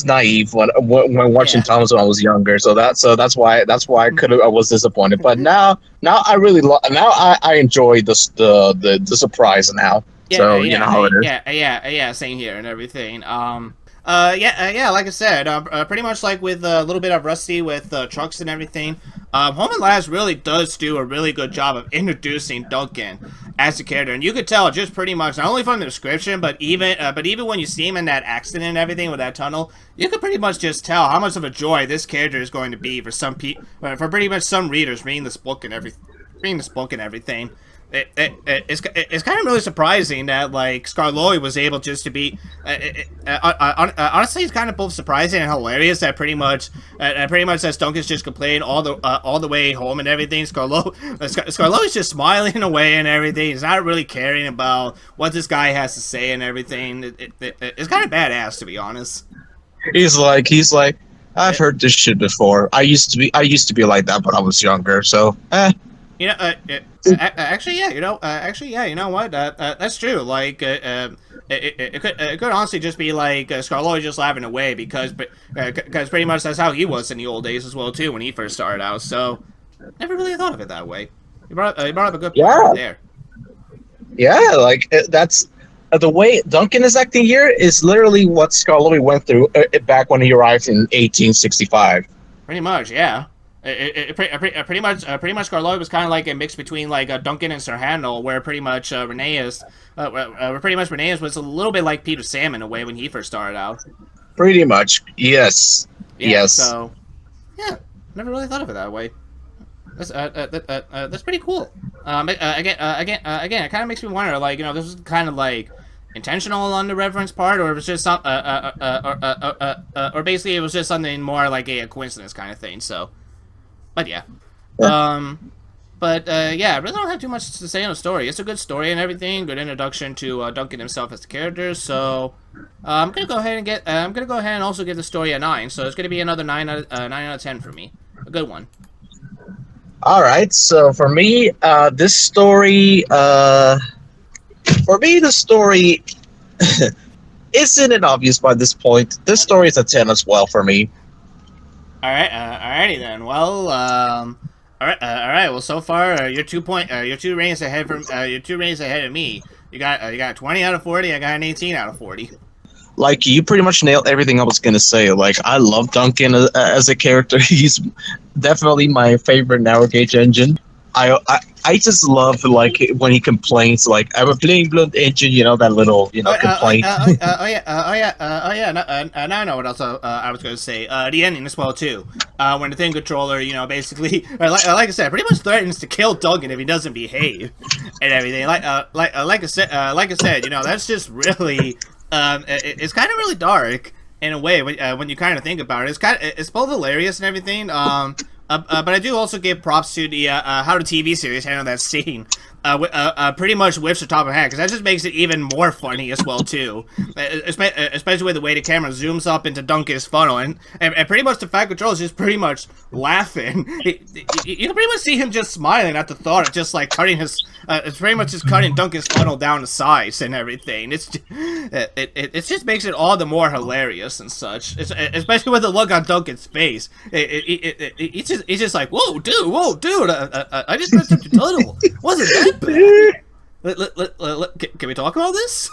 naive when watching Thomas when I was younger, so that's why I was disappointed. But now I really now I enjoy the surprise now. Yeah, so you know how it is. Yeah, same here and everything. Like I said, pretty much like with a little bit of Rusty with trucks and everything. Home and Last really does do a really good job of introducing Duncan as a character, and you could tell just pretty much not only from the description, but even when you see him in that accident and everything with that tunnel, you could pretty much just tell how much of a joy this character is going to be for for pretty much some readers reading this book and everything. It's kind of really surprising that like Skarloey was able just to be honestly it's kind of both surprising and hilarious that pretty much as Duncan's just complaining all the way home and everything. Skarloey's just smiling away and everything. He's not really caring about what this guy has to say and everything. It's kind of badass, to be honest. He's like I've heard this shit before. I used to be like that when I was younger. So Actually, yeah, you know what? That's true. Like, it could honestly just be like Skarloey just laughing away because pretty much that's how he was in the old days as well too when he first started out. So never really thought of it that way. You brought up a good point right Yeah, there. yeah, like that's the way Duncan is acting here is literally what Skarloey went through back when he arrived in 1865. Pretty much, yeah. Pretty much, Skarloey was kind of like a mix between like Duncan and Sir Handel, where pretty much Rhaenyra was a little bit like Peter Sam in a way when he first started out. Pretty much, yes, Yeah, yes. so yeah, never really thought of it that way. That's pretty cool. Again, it kind of makes me wonder, like, this was kind of like intentional on the reference part, or it was just or basically it was just something more like a coincidence kind of thing. So, but yeah, Yeah. yeah, I really don't have too much to say on the story. It's a good story and everything, good introduction to Duncan himself as the character. So, I'm gonna go ahead and also give the story a 9. So it's gonna be another 9 out of 10 for me. A good one. All right, so for me, this story, the story isn't it obvious by this point. This story is a 10 as well for me. Alrighty then. Well, all right. Well, so far you're 2 ratings ahead of me. You got 20 out of 40. I got an 18 out of 40. Like you pretty much nailed everything I was gonna say. Like I love Duncan as a character. He's definitely my favorite narrow gauge engine. I just love like when he complains like I'm a plain blunt engine. You know that little complaint. Now I know what else I was going to say. The ending as well too. When the thing controller, basically, like I said, pretty much threatens to kill Duncan if he doesn't behave and everything. Like I said, that's just really, it's kind of really dark in a way when you kind of think about it. It's both hilarious and everything. But I do also give props to the how the TV series handled that scene. Pretty much whips the top of the head because that just makes it even more funny as well too. Especially with the way the camera zooms up into Duncan's funnel and pretty much the Fat Control is just pretty much laughing. You can pretty much see him just smiling at the thought of just like cutting his. It's pretty much just cutting Duncan's funnel down to size and everything. It just makes it all the more hilarious and such. Especially with the look on Duncan's face. He's just like, whoa, dude, I just messed up your title. Wasn't that bad? Can we talk about this?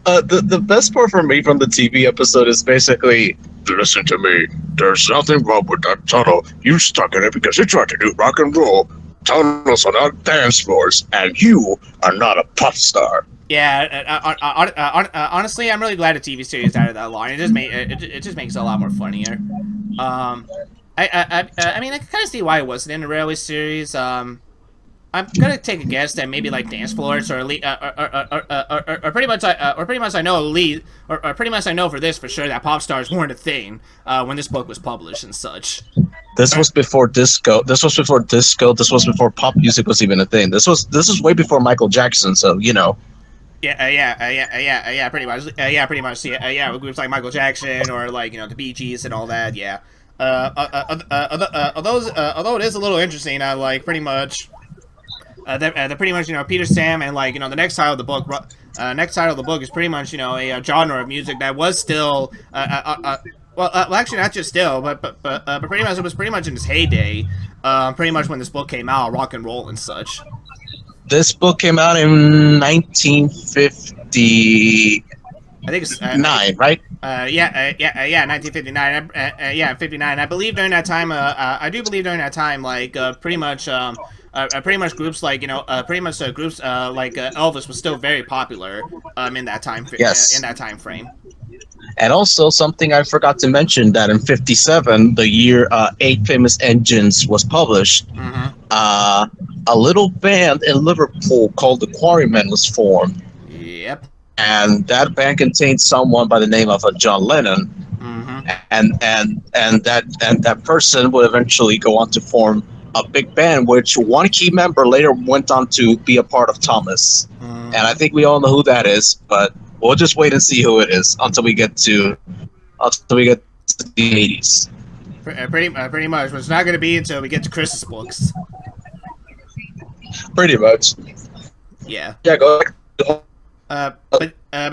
The best part for me from the TV episode is basically listen to me. There's nothing wrong with that tunnel. You stuck in it because you tried to do rock and roll. Tunnels are not dance floors, and you are not a pop star. Yeah, honestly, I'm really glad the TV series added that line. It just makes it a lot more funnier. I mean, I can kind of see why it wasn't in the Railway series. I'm gonna take a guess that maybe like dance floors or pretty much I know for this for sure that pop stars weren't a thing when this book was published and such. This was before disco. This was before disco. This was before pop music was even a thing. This was way before Michael Jackson. So Pretty much. Yeah, with groups like Michael Jackson or like the Bee Gees and all that. Yeah. Although it is a little interesting, I like pretty much. Pretty much Peter Sam and like the next title of the book. Next title of the book is pretty much a genre of music that was still well actually not just still but pretty much it was pretty much in its heyday. Pretty much when this book came out, rock and roll and such. this book came out in 1950. I think it's right? 1959. 59. I believe during that time. I do believe during that time, like pretty much groups like groups like Elvis was still very popular in that time. Yes. In that time frame. And also something I forgot to mention that in '57, the year Eight Famous Engines was published, a little band in Liverpool called the Quarrymen was formed. Yep. And that band contained someone by the name of John Lennon, and that person would eventually go on to form a big band, which one key member later went on to be a part of Thomas. And I think we all know who that is, but we'll just wait and see who it is until we get to the 80s. Pretty much. It's not going to be until we get to Chris's books. Pretty much. Yeah. Yeah, go back. Go ahead and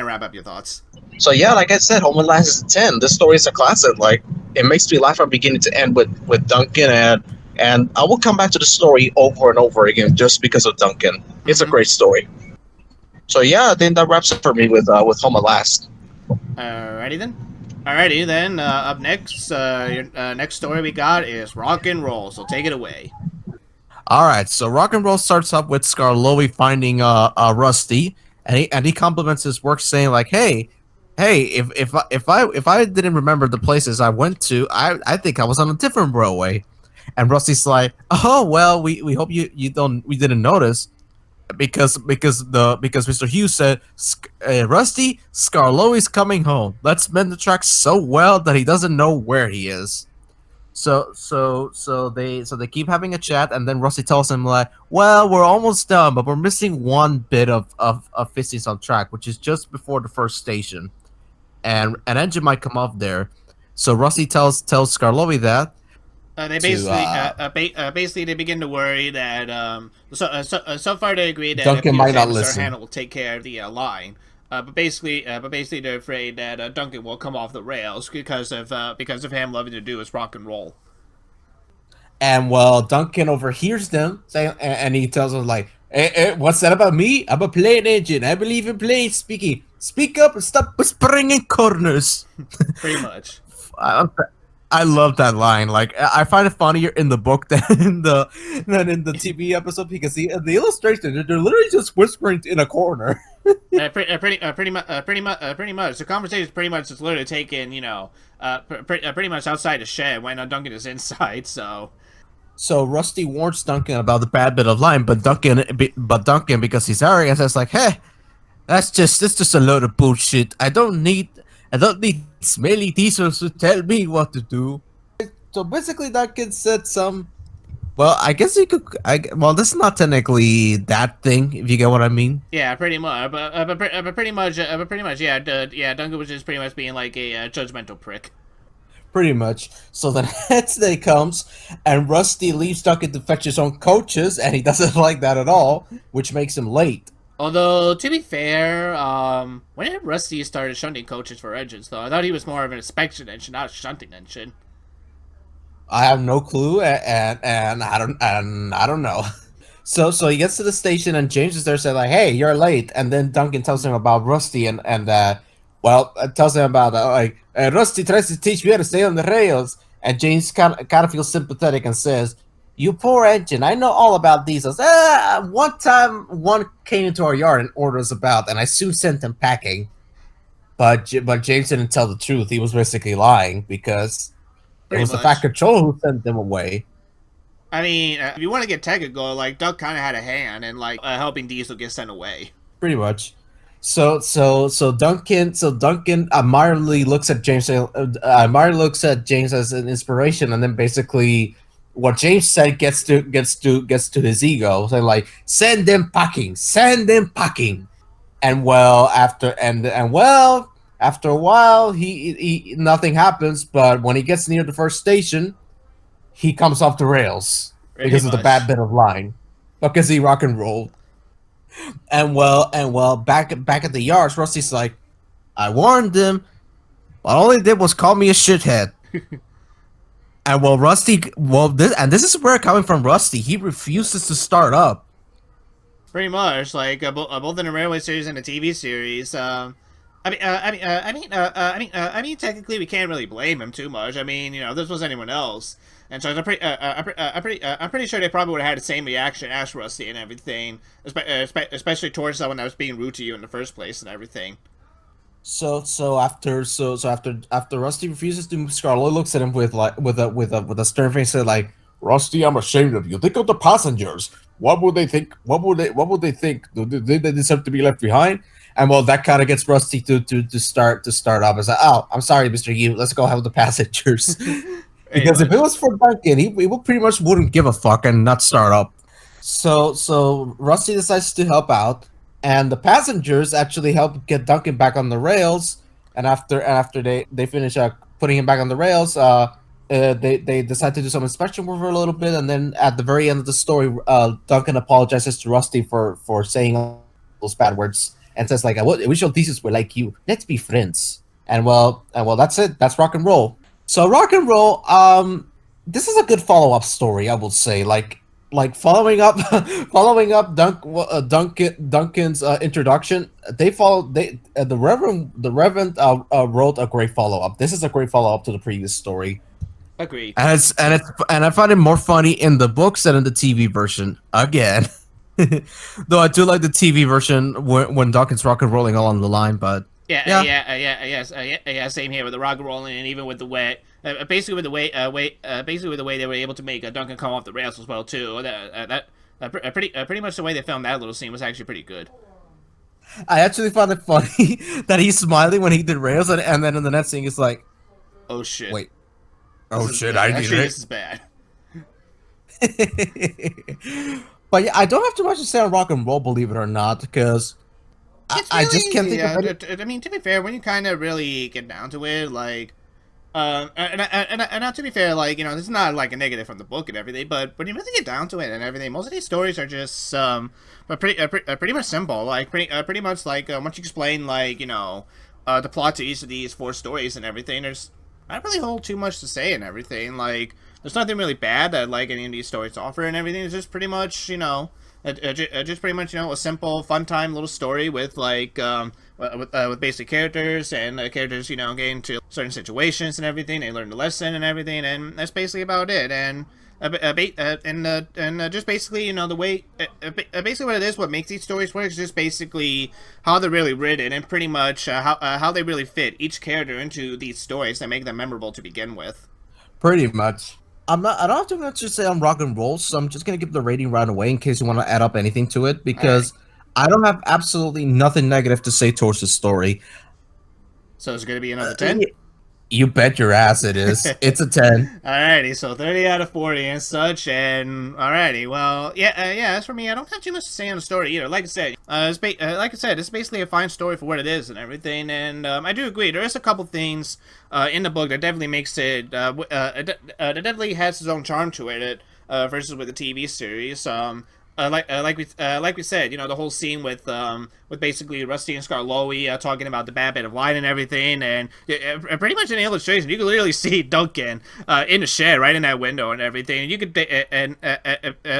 wrap up your thoughts. So yeah, like I said, Home Alone is a 10. This story is a classic. Like it makes me laugh from beginning to end with Duncan, and I will come back to the story over and over again just because of Duncan. It's a Mm-hmm. great story. So yeah, I think that wraps it for me with Home Last. Alrighty then. Alrighty then. Up next, your next story we got is rock and roll. So take it away. All right, so rock and roll starts up with Skarloey finding Rusty, and he compliments his work, saying like, "Hey, if I didn't remember the places I went to, I think I was on a different railway." And Rusty's like, "Oh well, we hope we didn't notice because Mr. Hughes said, Rusty, Skarloey's coming home. Let's mend the tracks so well that he doesn't know where he is." So they keep having a chat, and then Rusty tells him like, "Well, we're almost done, but we're missing one bit of Fisties on track, which is just before the first station, and an engine might come off there." So Rusty tells Skarloey that They to basically they begin to worry that so far they agree that Duncan Peter might not Samus or listen. Hannah will take care of the line. But basically they're afraid that Duncan will come off the rails because of him loving to do his rock and roll. And well, Duncan overhears them saying, and he tells them like, "What's that about me? I'm a plane engine. I believe in planes speaking. Speak up and stop whispering in corners." Pretty much. I, I love that line. Like I find it funnier in the book than in the TV episode because the illustration they're literally just whispering in a corner. Pretty much. The conversation is pretty much just literally taken, pretty much outside the shed when Duncan is inside. So So Rusty warns Duncan about the bad bit of line, but Duncan, because he's arrogant, says like, "Hey, that's just a load of bullshit. I don't need smelly diesels to tell me what to do." So basically, Duncan said some. Well, I guess he could. Well, this is not technically that thing, if you get what I mean. yeah, pretty much. Pretty much, yeah, yeah. Duncan was just pretty much being like a judgmental prick. Pretty much. So the next day comes, and Rusty leaves Duncan to fetch his own coaches, and he doesn't like that at all, which makes him late. Although to be fair, when did Rusty started shunting coaches for engines? Though I thought he was more of an inspection engine, not a shunting engine. I have no clue, and I don't know. So he gets to the station, and James is there, saying like, "Hey, you're late." And then Duncan tells him about Rusty, and tells him about Rusty tries to teach me how to stay on the rails. And James kind of feels sympathetic and says, "You poor engine, I know all about diesels. One time, one came into our yard and ordered us about, and I soon sent him packing." But James didn't tell the truth. He was basically lying because it Pretty was the Fat much. Controller who sent them away. I mean, if you want to get technical, like Doug kind of had a hand in like helping Diesel get sent away. Pretty much. So Duncan admirably looks at James as an inspiration, and then basically what James said gets to his ego, saying like, send them packing." And well, after a while, he nothing happens. But when he gets near the first station, he comes off the rails Pretty because of the bad much. bit of line. Because he rock and rolled. And well, back at the yards, Rusty's like, "I warned them, but all he did was call me a shithead." And well, this is where coming from Rusty, he refuses to start up. Pretty much, like both in the railway series and the TV series. I mean, technically, we can't really blame him too much. I mean, if this was anyone else, and so I'm pretty sure they probably would have had the same reaction as Rusty and everything, especially towards someone that was being rude to you in the first place and everything. So after Rusty refuses to move, Scarlet looks at him with a stern face, said like, "Rusty, I'm ashamed of you. Think of the passengers. What would they think? What would they think? Do they deserve to be left behind?" And well, that kind of gets Rusty to start up. It's like, "Oh, I'm sorry, Mister Yu. Let's go help the passengers." Pretty Because if it much. was for Duncan, he would pretty much wouldn't give a fuck and not start up. So Rusty decides to help out, and the passengers actually help get Duncan back on the rails. And after they finish putting him back on the rails, they decide to do some inspection with her a little bit, and then at the very end of the story, Duncan apologizes to Rusty for saying all those bad words and says like, "I wish all theses were like you. Let's be friends." And well, that's it. That's rock and roll. So rock and roll. This is a good follow up story, I will say. Like following up, Duncan's introduction. The Reverend wrote a great follow up. This is a great follow up to the previous story. Agreed. And I find it more funny in the books than in the TV version. Again, though I do like the TV version when Duncan's rock and rolling along the line. But Same here with the rock and rolling, and even with the way, basically with the way they were able to make Duncan come off the rails as well too. Pretty much the way they filmed that little scene was actually pretty good. I actually found it funny that he's smiling when he did rails, and then in the next scene he's like, Oh shit! "Wait, oh This is shit, bad. I did Actually, it." this is bad. But yeah, I don't have too much to say on rock and roll, believe it or not, because I just can't think of any. I mean, to be fair, when you kind of really get down to it, like, and not to be fair, like, this is not like a negative from the book and everything, but when you really get down to it and everything, most of these stories are just pretty much simple. Like, pretty much like once you explain, like, the plot to each of these 4 stories and everything, there's not really whole too much to say and everything. Like, there's nothing really bad that like any of these stories offer and everything. It's just pretty much, just pretty much, a simple, fun time little story with like with basic characters and characters, get into certain situations and everything. They learn the lesson and everything, and that's basically about it. And just basically, the way, basically what it is, what makes these stories work is just basically how they're really written and pretty much how they really fit each character into these stories that make them memorable to begin with. Pretty much. I don't have too much to say on rock and roll, so I'm just gonna give the rating right away in case you want to add up anything to it, because I don't have absolutely nothing negative to say towards the story. So it's gonna be another 10. You bet your ass it is. It's a 10. Alrighty, so 30 out of 40 and such, and alrighty, well, as for me, I don't have too much to say on the story either. Like I said, it's basically a fine story for what it is and everything, and I do agree, there is a couple things in the book that definitely makes it, that definitely has its own charm to it, versus with the TV series. Like we said, the whole scene with basically Rusty and Skarloey talking about the bad bit of wine and everything, and pretty much in the illustration, you can literally see Duncan in the shed right in that window and everything. And you could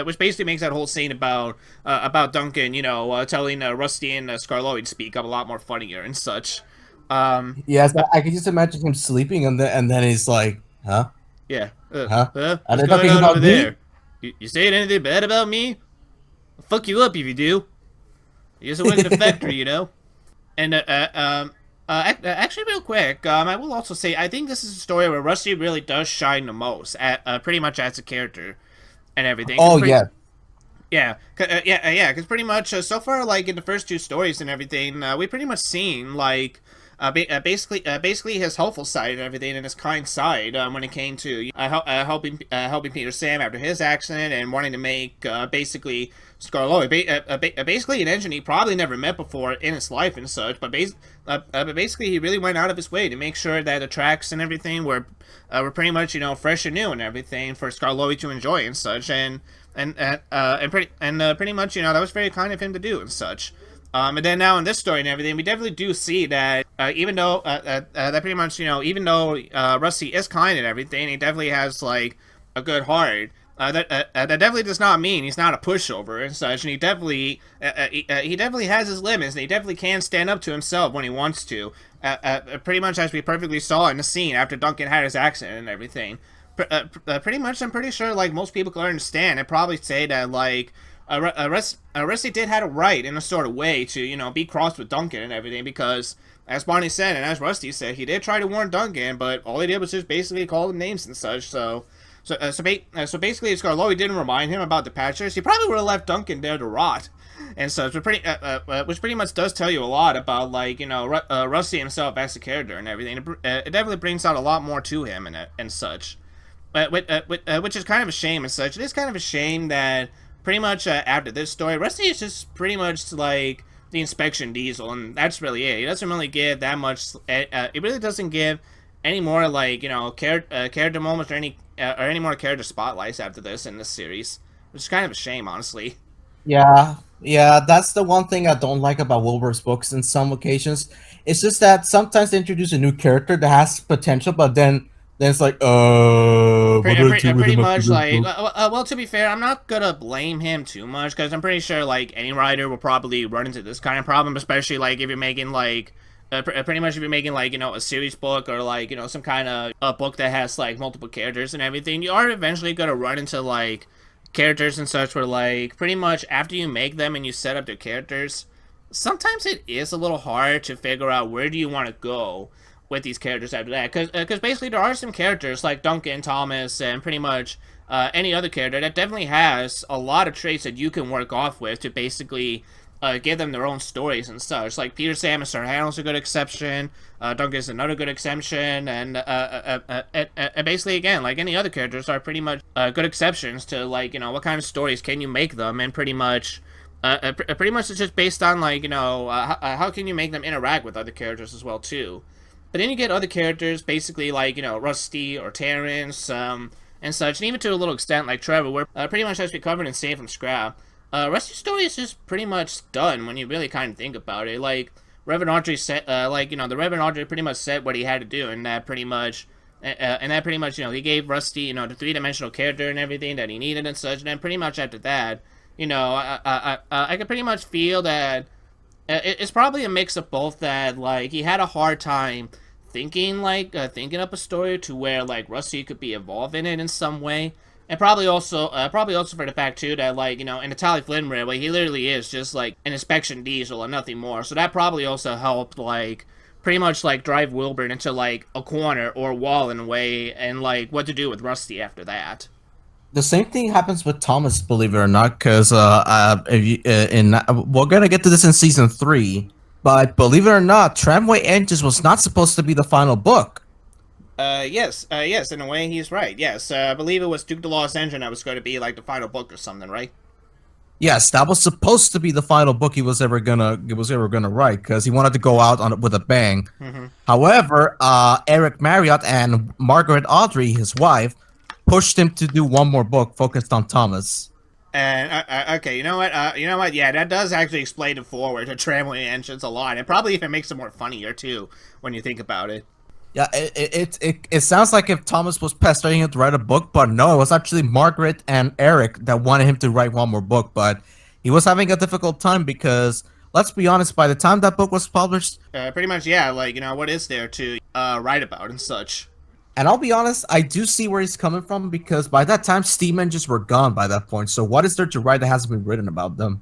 which basically makes that whole scene about Duncan, telling Rusty and Skarloey to speak up a lot more funnier and such. Yes, I can just imagine him sleeping, and then he's like, "Huh? Yeah. Huh? Are What's they going talking on about over me?" there? You saying anything bad about me? I'll fuck you up if you do. You just work at a factory, And actually, real quick, I will also say I think this is a story where Rusty really does shine the most, at pretty much as a character and everything. Oh yeah. Yeah, because pretty much so far, like in the first 2 stories and everything, we pretty much seen like basically his helpful side and everything, and his kind side when it came to helping Peter Sam after his accident and wanting to make basically Skarloey basically an engine he probably never met before in his life and such, but basically he really went out of his way to make sure that the tracks and everything were pretty much fresh and new and everything for Skarloey to enjoy and such, and pretty much that was very kind of him to do and such. And then now in this story and everything, we definitely do see that even though that pretty much even though Rusty is kind and everything, he definitely has like a good heart. That definitely does not mean he's not a pushover and such, and he definitely has his limits, and he definitely can stand up to himself when he wants to. Pretty much as we perfectly saw in the scene after Duncan had his accident and everything. Pretty much, I'm pretty sure like most people can understand and probably say that like. Rusty did have a right in a sort of way to, be crossed with Duncan and everything, because, as Bonnie said, and as Rusty said, he did try to warn Duncan, but all he did was just basically call him names and such, so basically if Skarloey didn't remind him about the Patchers, he probably would have left Duncan there to rot, and such, which pretty much does tell you a lot about, like, Rusty himself as a character and everything. It definitely brings out a lot more to him and such, which is kind of a shame and such. It is kind of a shame that pretty much after this story, Rusty is just pretty much like the inspection diesel, and that's really it. He doesn't really give that much. It really doesn't give any more like character moments or any more character spotlights after this in this series, which is kind of a shame, honestly. Yeah, yeah, that's the one thing I don't like about Wilbur's books in some occasions. It's just that sometimes they introduce a new character that has potential, but then it's like, what do I do with Pretty him after much this like book? well, to be fair, I'm not gonna blame him too much because I'm pretty sure like any writer will probably run into this kind of problem, especially like if you're making like pretty much if you're making like a series book or like some kind of a book that has like multiple characters and everything, you are eventually gonna run into like characters and such where like pretty much after you make them and you set up their characters, sometimes it is a little hard to figure out where do you want to go with these characters after that, because basically there are some characters like Duncan, Thomas, and pretty much any other character that definitely has a lot of traits that you can work off with to basically give them their own stories and such. Like Peter, Sam, and Sir Hannah's a good exception. Duncan's another good exception, and basically again, like any other characters, are pretty much good exceptions to like what kind of stories can you make them, and pretty much. Pretty much it's just based on like how can you make them interact with other characters as well too. But then you get other characters, basically like Rusty or Terrence, and such, and even to a little extent like Trevor, where pretty much has to be covered in Save from Scrap. Rusty's story is just pretty much done when you really kind of think about it. Like Reverend Audrey said, the Reverend Audrey pretty much said what he had to do, and that pretty much. He gave Rusty, the three-dimensional character and everything that he needed and such. And then pretty much after that, I could pretty much feel that it's probably a mix of both. That like he had a hard time thinking up a story to where like Rusty could be involved in it in some way, and probably also for the fact too that like in the Talyllyn Railway he literally is just like an inspection diesel and nothing more. So that probably also helped like pretty much like drive Wilbur into like a corner or a wall in a way, and like what to do with Rusty after that. The same thing happens with Thomas, believe it or not, because if you, we're gonna get to this in season 3, but believe it or not, Tramway Engines was not supposed to be the final book. Yes, in a way he's right. Yes, I believe it was Duke the Lost Engine that was going to be like the final book or something, right? Yes, that was supposed to be the final book he was ever gonna write because he wanted to go out on it with a bang. Mm-hmm. However, Eric Marriott and Margaret Audrey, his wife, pushed him to do one more book focused on Thomas. And okay, you know what? Yeah, that does actually explain it forward to Tramway Engines a lot. It probably even makes it more funnier too when you think about it. Yeah, it sounds like if Thomas was pestering him to write a book, but no, it was actually Margaret and Eric that wanted him to write one more book, but he was having a difficult time because, let's be honest, by the time that book was published, Pretty much, yeah. Like what is there to write about and such? and I'll be honest, I do see where he's coming from because by that time, steam engines were gone by that point, so what is there to write that hasn't been written about them?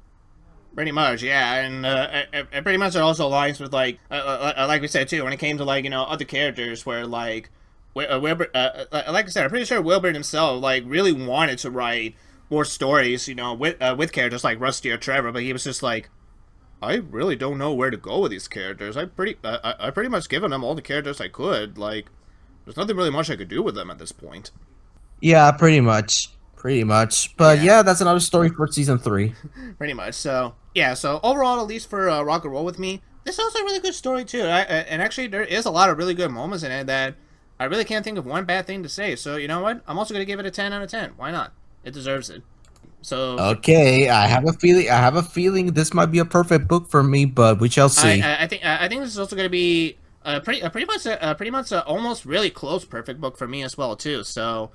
Pretty much, yeah, and pretty much it also aligns with like we said too when it came to like other characters where like Wilbur, like I said, I'm pretty sure Wilbur himself like really wanted to write more stories, with characters like Rusty or Trevor, but he was just like, I really don't know where to go with these characters. I pretty much given them all the characters I could. Like, there's nothing really much I could do with them at this point. Yeah, pretty much. Pretty much. But yeah, that's another story for season 3. Pretty much. So yeah. So overall, at least for Rock and Roll with Me, this is also a really good story too. And actually, there is a lot of really good moments in it that I really can't think of one bad thing to say. So you know what? I'm also gonna give it a 10 out of 10. Why not? It deserves it. So Okay, I have a feeling. I have a feeling this might be a perfect book for me, but we shall see. I think this is also gonna be pretty much a almost really close perfect book for me as well too. So.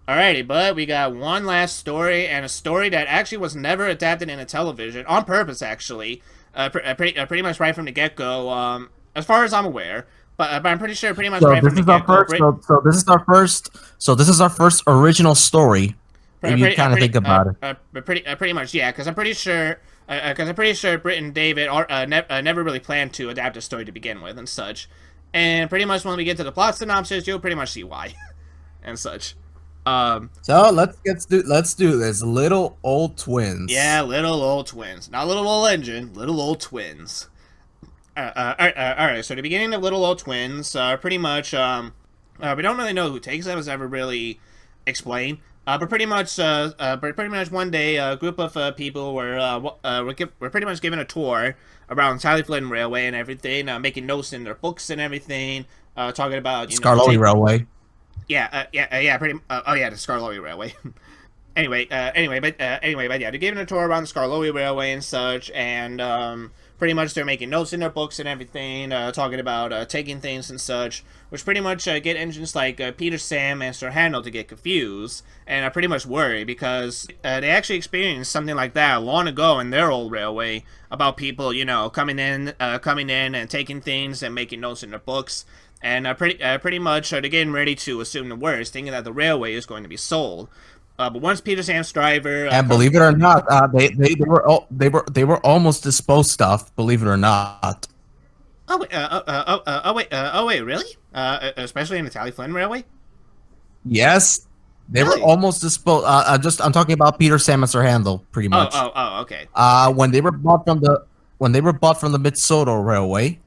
Alrighty, but we got one last story, and a story that actually was never adapted into television, on purpose actually, pretty much right from the get-go, as far as I'm aware, but I'm pretty sure pretty much So right this from the is our get-go. first. So this is our first. So this is our first original story. If you kind of think about it. Pretty much, yeah, because I'm pretty sure Britt and David never really planned to adapt a story to begin with and such, and pretty much when we get to the plot synopsis, you'll pretty much see why, and such. So let's do this. Little old twins. Yeah, little old twins. Not little old engine, little old twins. Alright, so the beginning of Little Old Twins, pretty much, we don't really know who takes them, as ever really explained. But pretty much one day, a group of people were pretty much given a tour around Skarloey Railway and everything, making notes in their books and everything, talking about Skarloey Railway. yeah, oh yeah, the Skarloey Railway. Anyway, yeah, they're giving a tour around the Skarloey Railway and such, and pretty much they're making notes in their books and everything, talking about taking things and such, which pretty much get engines like Peter, Sam, and Sir Handel to get confused and pretty much worry because they actually experienced something like that long ago in their old railway about people, coming in and taking things and making notes in their books. And pretty much they're getting ready to assume the worst, thinking that the railway is going to be sold. But once Peter Sam's driver And believe it or not, they were almost disposed of. Believe it or not. oh wait, really? Especially in the Talyllyn Railway? Yes, they were Really? almost disposed. I'm talking about Peter, Sam, and Sir Handel, pretty much. Okay. When they were bought from the Mid Sodor Railway,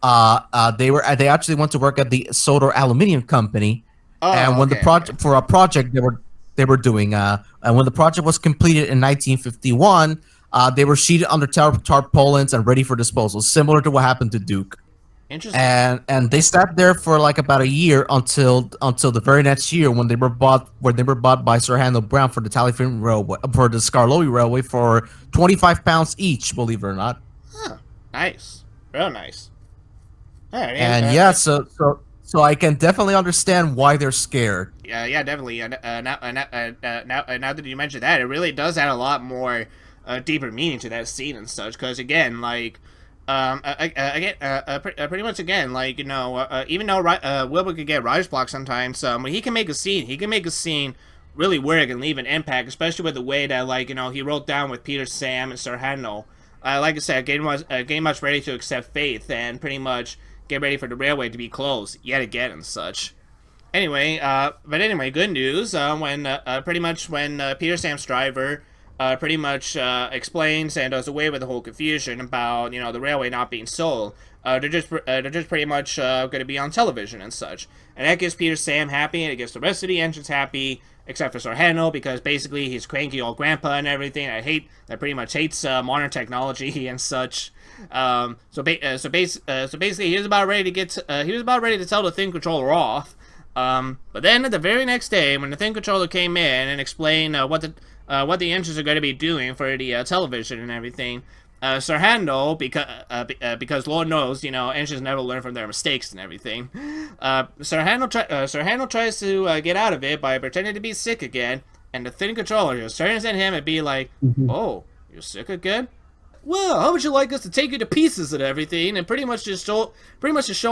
they actually went to work at the Sodor Aluminium Company, and when the project for a project they were doing, and when the project was completed in 1951, they were sheeted under tarpaulins and ready for disposal, similar to what happened to Duke. Interesting. And they sat there for like about a year until the very next year when they were bought by Sir Handel Brown for the Talyllyn Railway, for the Skarloey Railway, for £25 each, believe it or not. Huh. Nice. Real nice. All right, And yeah, so I can definitely understand why they're scared. Yeah, definitely. Now that you mention that, it really does add a lot more deeper meaning to that scene and such. Because again, like, pretty much again, like even though Wilbur could get writer's block sometimes, when he can make a scene really work and leave an impact, especially with the way that he wrote down with Peter, Sam, and Sir Handel. Like I said, getting much ready to accept faith and pretty much get ready for the railway to be closed yet again and such. Anyway, good news. When Peter Sam's driver pretty much explains and does away with the whole confusion about the railway not being sold, they're just pretty much going to be on television and such, and that gets Peter Sam happy, and it gets the rest of the engines happy, except for Sir Handel, because basically he's cranky old grandpa and everything. That pretty much hates modern technology and such. So basically he was about ready to tell the thing controller off. But then the very next day, when the thing controller came in and explained what the engines are going to be doing for the television and everything, Sir Handel, because Lord knows, engines never learn from their mistakes and everything. Sir Handel tries to get out of it by pretending to be sick again, and the thin controller just turns at him and be like, "Oh, you're sick again? Well, how would you like us to take you to pieces and everything, and pretty much to show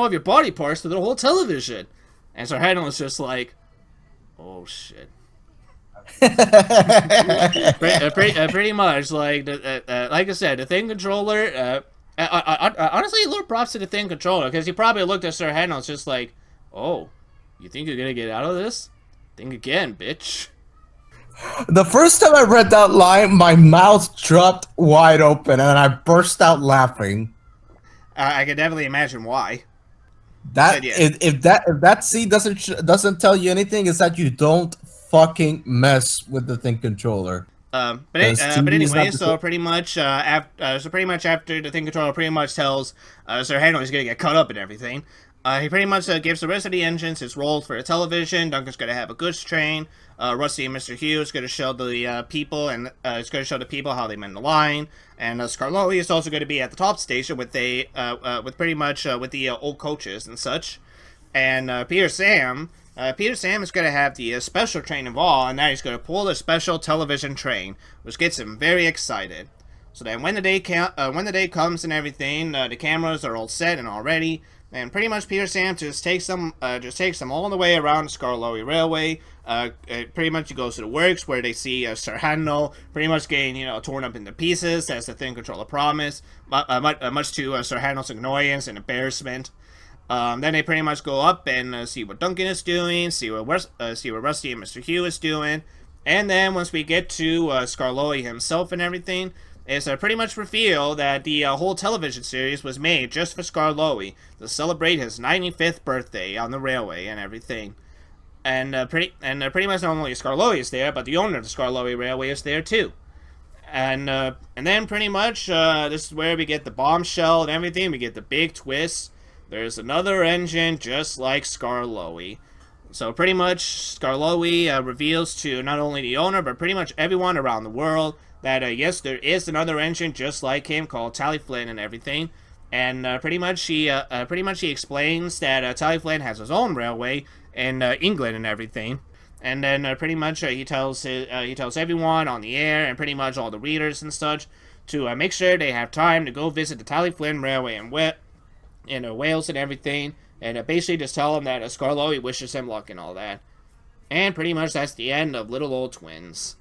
off your body parts to the whole television?" And Sir Handel is just like, "Oh shit." Pretty much, like I said, the thing controller. Honestly, a little props to the thing controller, because he probably looked at Sir Handel and was just like, "Oh, you think you're gonna get out of this? Think again, bitch." The first time I read that line, my mouth dropped wide open and I burst out laughing. I can definitely imagine why. That if that scene doesn't tell you anything, is that you don't fucking mess with the thing controller. But anyway, so pretty much after the thing controller pretty much tells Sir Handel he's gonna get cut up and everything. He pretty much gives the rest of the engines his roles for the television. Duncan's gonna have a goods train. Rusty and Mr. Hughes going to show the people, and it's going to show the people how they mend the line. And Skarloey is also going to be at the top station with the old coaches and such. And Peter Sam is going to have the special train involved, and now he's going to pull the special television train, which gets him very excited. So then when the day comes and everything, the cameras are all set and all ready. And pretty much Peter Sam just takes them all the way around the Skarloey Railway. Pretty much he goes to the works where they see Sir Handel pretty much getting torn up into pieces as the thing controller promised, much to Sir Handel's annoyance and embarrassment. Then they pretty much go up and see what Duncan is doing, see what Rusty and Mr. Hugh is doing, and then once we get to Skarloey himself and everything, it's pretty much revealed that the whole television series was made just for Skarloey to celebrate his 95th birthday on the railway and everything. And pretty much not only Skarloey is there, but the owner of the Skarloey Railway is there too. And then pretty much this is where we get the bombshell and everything. We get the big twist. there's another engine just like Skarloey. So pretty much, Skarloey reveals to not only the owner, but pretty much everyone around the world that yes, there is another engine just like him called Talyllyn and everything. And pretty much he explains that Talyllyn has his own railway in England and everything. And then pretty much he tells everyone on the air and pretty much all the readers and such to make sure they have time to go visit the Talyllyn Railway in Wales and everything, and basically just tell them that Skarloey wishes him luck and all that. And pretty much that's the end of Little Old Twins.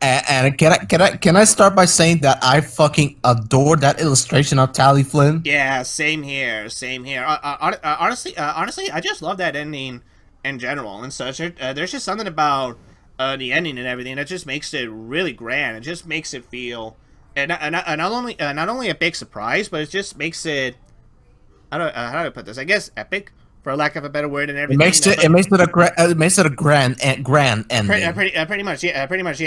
And can I start by saying that I fucking adore that illustration of Talyllyn? Yeah, same here, same here. Honestly, I just love that ending in general and such. There's just something about the ending and everything that just makes it really grand. It just makes it feel, and not only a big surprise, but it just makes it. How do I put this? I guess epic, for lack of a better word, and everything. It makes it a grand ending. Pretty much, yeah. Pretty much,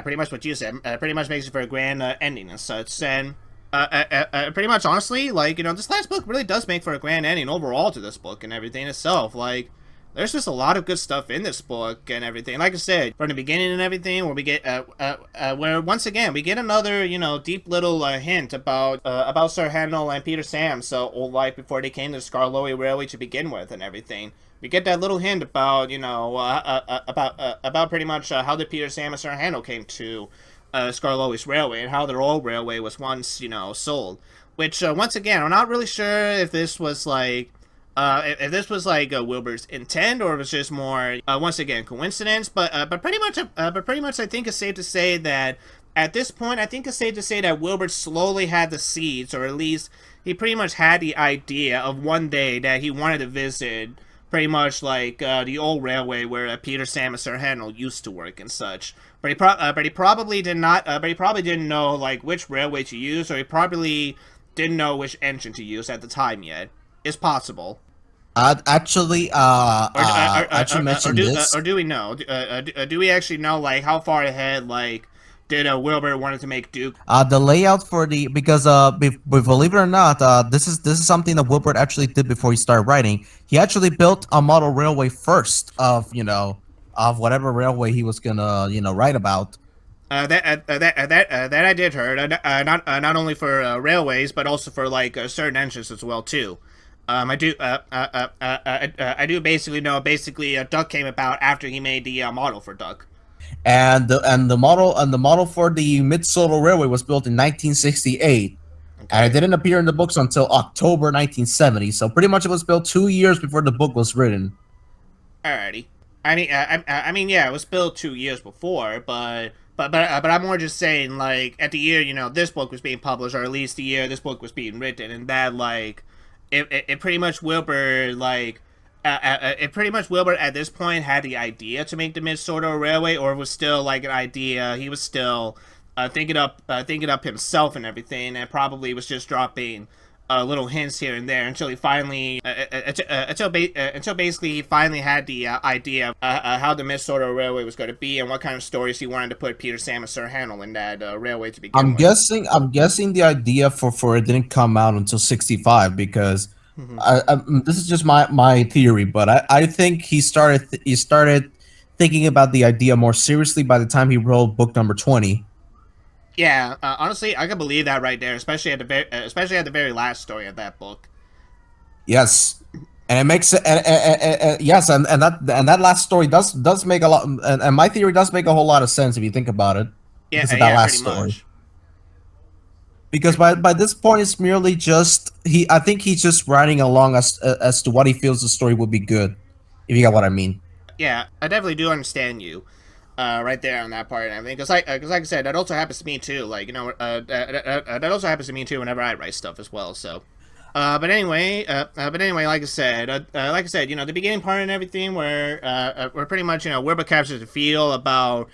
pretty much what you said. Pretty much makes it for a grand ending and such. And pretty much, honestly, like, this last book really does make for a grand ending overall to this book and everything itself. Like, there's just a lot of good stuff in this book and everything. Like I said, from the beginning and everything, where we get, where once again we get another, deep little hint about Sir Handel and Peter Sam's old life before they came to the Skarloey Railway to begin with and everything. We get that little hint about, about pretty much how the Peter Sam and Sir Handel came to Skarloey's Railway and how their old railway was once, sold. Which once again, I'm not really sure if this was like. If this was like Wilbur's intent, or it was just more once again coincidence, but pretty much, I think it's safe to say that at this point, that Wilbur slowly had the seeds, or at least he pretty much had the idea of one day that he wanted to visit, pretty much like the old railway where Peter Sam and Sir Handel used to work and such. But he probably did not. But he probably didn't know like which railway to use, or he probably didn't know which engine to use at the time yet. It's possible. Actually mentioned this. Or do we know? Do we actually know like how far ahead like did Wilbur wanted to make Duke? The layout for because believe it or not, this is something that Wilbur actually did before he started writing. He actually built a model railway first of whatever railway he was gonna write about. That I did heard. Not only for railways, but also for like certain engines as well too. I do basically know. Duck came about after he made the model for Duck. And the model for the Mid-Solar Railway was built in 1968, okay. And it didn't appear in the books until October 1970. So pretty much it was built 2 years before the book was written. Alrighty. I mean, yeah, it was built 2 years before, but I'm more just saying, like, at the year, this book was being published, or at least the year this book was being written, and that, like, it pretty much Wilbur, like, it pretty much Wilbur at this point had the idea to make the Mid-Solar Railway, or it was still, like, an idea, he was still thinking up himself and everything, and probably was just dropping little hints here and there until he finally, until basically he finally had the idea of how the Mid-Solar Railway was going to be and what kind of stories he wanted to put Peter Sam and Sir Handel in that railway to begin with. I'm guessing the idea for it didn't come out until 65 because this is just my theory, but I think he started thinking about the idea more seriously by the time he wrote book number 20. Yeah, honestly, I can believe that right there, especially at the very last story of that book. Yes, and it makes it, yes, and that last story does make a lot, and my theory does make a whole lot of sense if you think about it. Yeah, that last story. Much. Because by this point, it's merely just I think he's just writing along as to what he feels the story would be good, if you got what I mean. Yeah, I definitely do understand you. Right there on that part and everything, because like I said, that also happens to me too. Like that also happens to me too whenever I write stuff as well. So, but anyway, like I said, the beginning part and everything, where pretty much Wilbur captures the feel about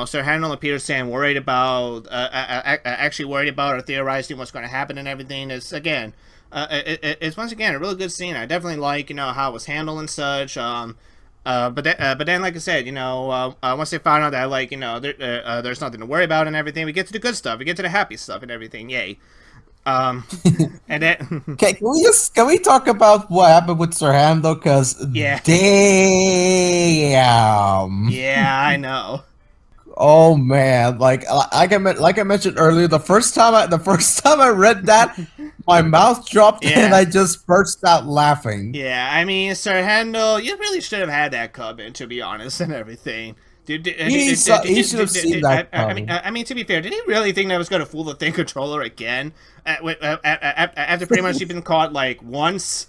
Sir Handel and Peter Sam worried about actually worried about or theorizing what's going to happen and everything. It's again, it's once again a really good scene. I definitely like how it was handled and such. But then, like I said, once they found out that, like, there's nothing to worry about and everything, we get to the good stuff. We get to the happy stuff and everything. Yay. Um, and then, Okay, can we talk about what happened with Sirhan though? Because yeah, damn, yeah, I know. oh man, like I mentioned earlier, the first time I read that, my mouth dropped and Yeah. I just burst out laughing. Yeah, I mean, Sir Handel, you really should have had that coming, to be honest, and everything. He should have seen that coming. I mean, to be fair, did he really think that was going to fool the Thing Controller again? After pretty much he'd been caught, like, once?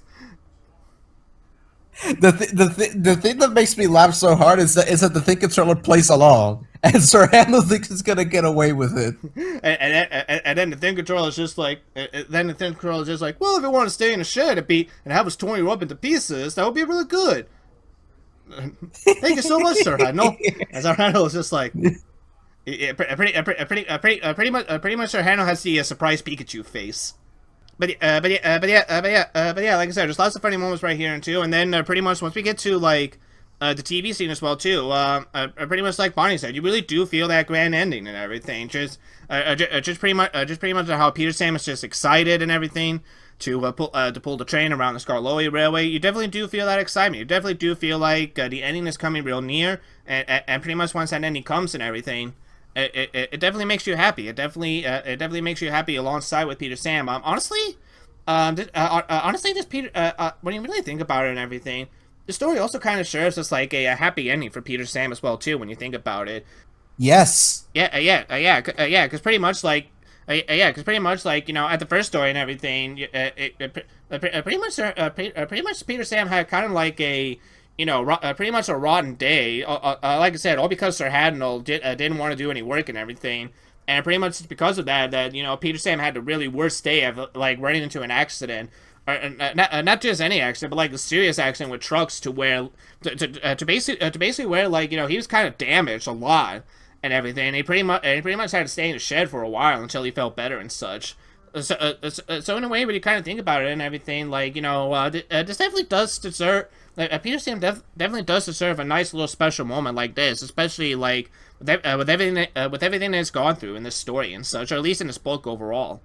The thing that makes me laugh so hard is that the thing controller plays along, and Sir Handel thinks he's gonna get away with it. And then the Thing Controller is just like, well, if it wanted to stay in the shed and have us torn you up into pieces, that would be really good. Thank you so much, Sir Handel. And Sir Handel is just like, pretty much Sir Handel has the surprise Pikachu face. But yeah, like I said, there's lots of funny moments right here and too. And then pretty much once we get to like the TV scene as well too, pretty much like Bonnie said, you really do feel that grand ending and everything. Just pretty much how Peter Sam is just excited and everything to pull the train around the Skarloey Railway. You definitely do feel that excitement. You definitely do feel like the ending is coming real near, and pretty much once that ending comes and everything. It definitely makes you happy. It definitely makes you happy alongside with Peter Sam. Honestly, this Peter. When you really think about it and everything, the story also kind of serves as like a happy ending for Peter Sam as well too. When you think about it, Yes. because pretty much like. At the first story and everything, pretty much Peter Sam had kind of like a, pretty much a rotten day. Like I said, all because Sir Hadnell didn't want to do any work and everything, and pretty much because of that, Peter Sam had the really worst day of like running into an accident, or not just any accident, but like a serious accident with trucks to basically where like he was kind of damaged a lot and everything. And he pretty much had to stay in the shed for a while until he felt better and such. So in a way, when you kind of think about it and everything, like this definitely does deserve. Like, Peter Sam definitely does deserve a nice little special moment like this, especially like with everything that's gone through in this story and such, or at least in this book overall.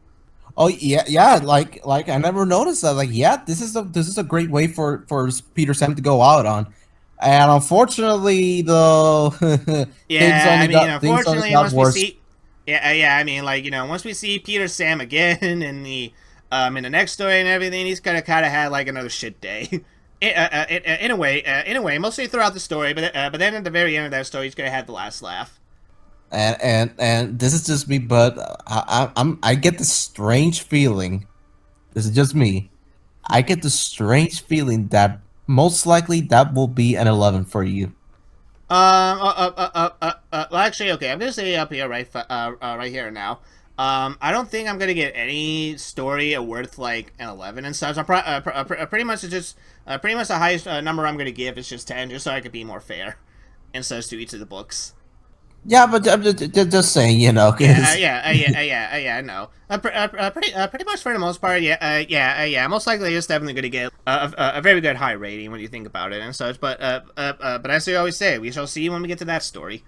Oh yeah. Like I never noticed that. Like, yeah, this is a great way for Peter Sam to go out on, and unfortunately, though, Yeah, I mean, things only unfortunately, got once we worse. see, yeah, I mean, like once we see Peter Sam again in the next story and everything, he's gonna kind of had like another shit day. In a way, mostly throughout the story, but then at the very end of that story, he's gonna have the last laugh. And this is just me, but I get this strange feeling. This is just me. I get the strange feeling that most likely that will be an 11 for you. Well, actually, okay, I'm gonna say up here right here now. I don't think I'm gonna get any story worth like an 11 and such. Pretty much it's just pretty much the highest number I'm gonna give is just 10, just so I could be more fair and such to each of the books. Yeah, but I'm just saying, 'cause I know. Pretty much for the most part, yeah. Most likely, it's definitely going to get a very good high rating when you think about it and such. But as we always say, we shall see when we get to that story.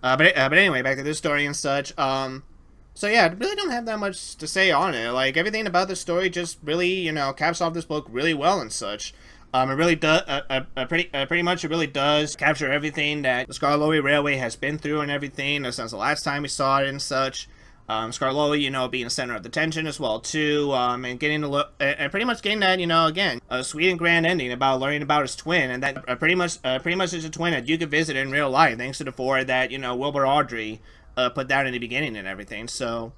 But anyway, back to this story and such. So yeah, I really don't have that much to say on it. Like everything about the story just really, caps off this book really well and such. It really does. Pretty much, it really does capture everything that the Skarloey Railway has been through and everything since the last time we saw it and such. Skarloey, being the center of the tension as well too, and getting to look, and pretty much getting that, again, a sweet and grand ending about learning about his twin, and that pretty much is a twin that you could visit in real life, thanks to the forward that Wilbur Audrey put down in the beginning and everything. So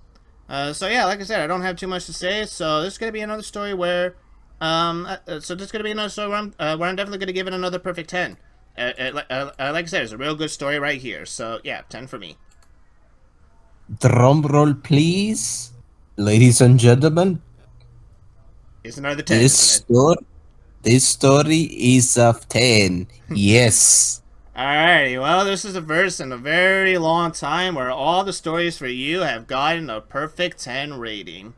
yeah, like I said, I don't have too much to say. So this is gonna be another story where. So this is gonna be another story where I'm definitely gonna give it another perfect 10. Like I said, it's a real good story right here. So yeah, 10 for me. drum roll, please, ladies and gentlemen. It's another 10, This isn't it? story, this story is of 10. Yes. Alrighty, well, this is a verse in a very long time where all the stories for you have gotten a perfect 10 rating.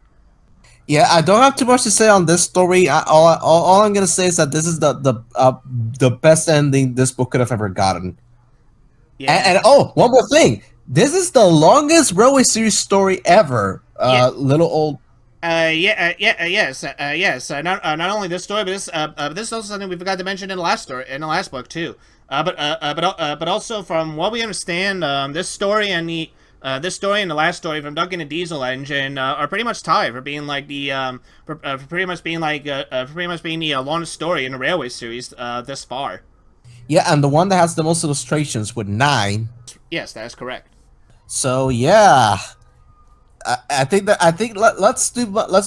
Yeah, I don't have too much to say on this story. All I'm gonna say is that this is the best ending this book could have ever gotten. Yeah. And oh, one more thing. This is the longest Railway series story ever. Yeah. Little old. Yes. Not only this story, but this is also something we forgot to mention in the last story, in the last book too. But also from what we understand, this story and the last story from Duncan and Diesel Engine are pretty much tied for being like for pretty much being the longest story in the Railway series this far. Yeah, and the one that has the most illustrations with 9. Yes, that is correct. So yeah, let's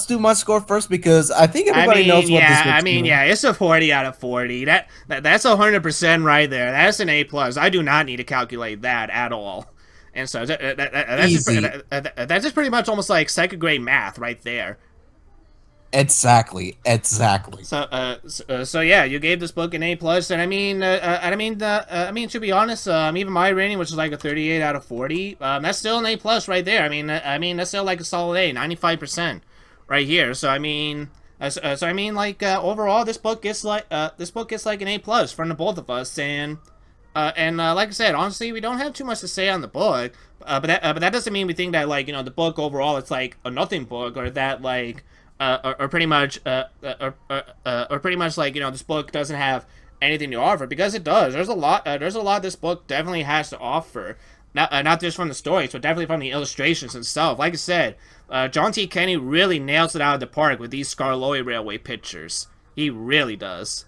do my score first because I think everybody knows what this looks like. It's a 40 out of 40. That's 100% right there. That's an A plus. I do not need to calculate that at all. And so that's just pretty much almost like second grade math right there. Exactly. So yeah, you gave this book an A plus, and to be honest, even my rating, which is like a 38 out of 40, that's still an A plus right there. That's still like a solid A, 95% right here. Overall, this book gets like an A plus from the both of us, and like I said, honestly, we don't have too much to say on the book, but that doesn't mean we think that the book overall it's like a nothing book or that or pretty much like this book doesn't have anything to offer, because it does. There's a lot this book definitely has to offer. Not just from the stories, but definitely from the illustrations itself. Like I said, John T. Kenny really nails it out of the park with these Skarloey Railway pictures. He really does.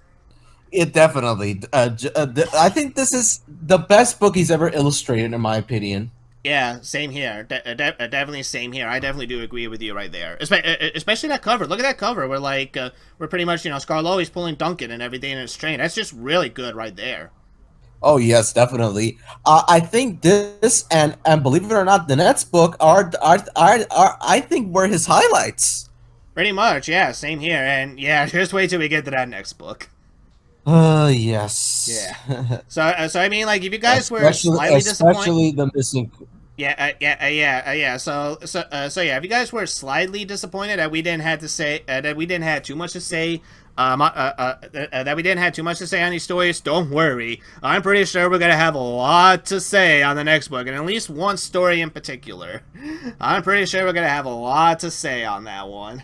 It definitely. I think this is the best book he's ever illustrated, in my opinion. Yeah, same here. Definitely same here. I definitely do agree with you right there. Especially that cover. Look at that cover. We're pretty much Skarloey's pulling Duncan and everything in his train. That's just really good right there. Oh yes, definitely. I think this and believe it or not, the next book are I think were his highlights. Pretty much, yeah. Same here. And yeah, just wait till we get to that next book. Yes. Yeah. So I mean, like, if you guys were slightly disappointed, especially the missing. Yeah. So yeah, if you guys were slightly disappointed that we didn't have to say that we didn't have too much to say, that we didn't have too much to say on these stories, don't worry. I'm pretty sure we're gonna have a lot to say on the next book, and at least one story in particular. I'm pretty sure we're gonna have a lot to say on that one.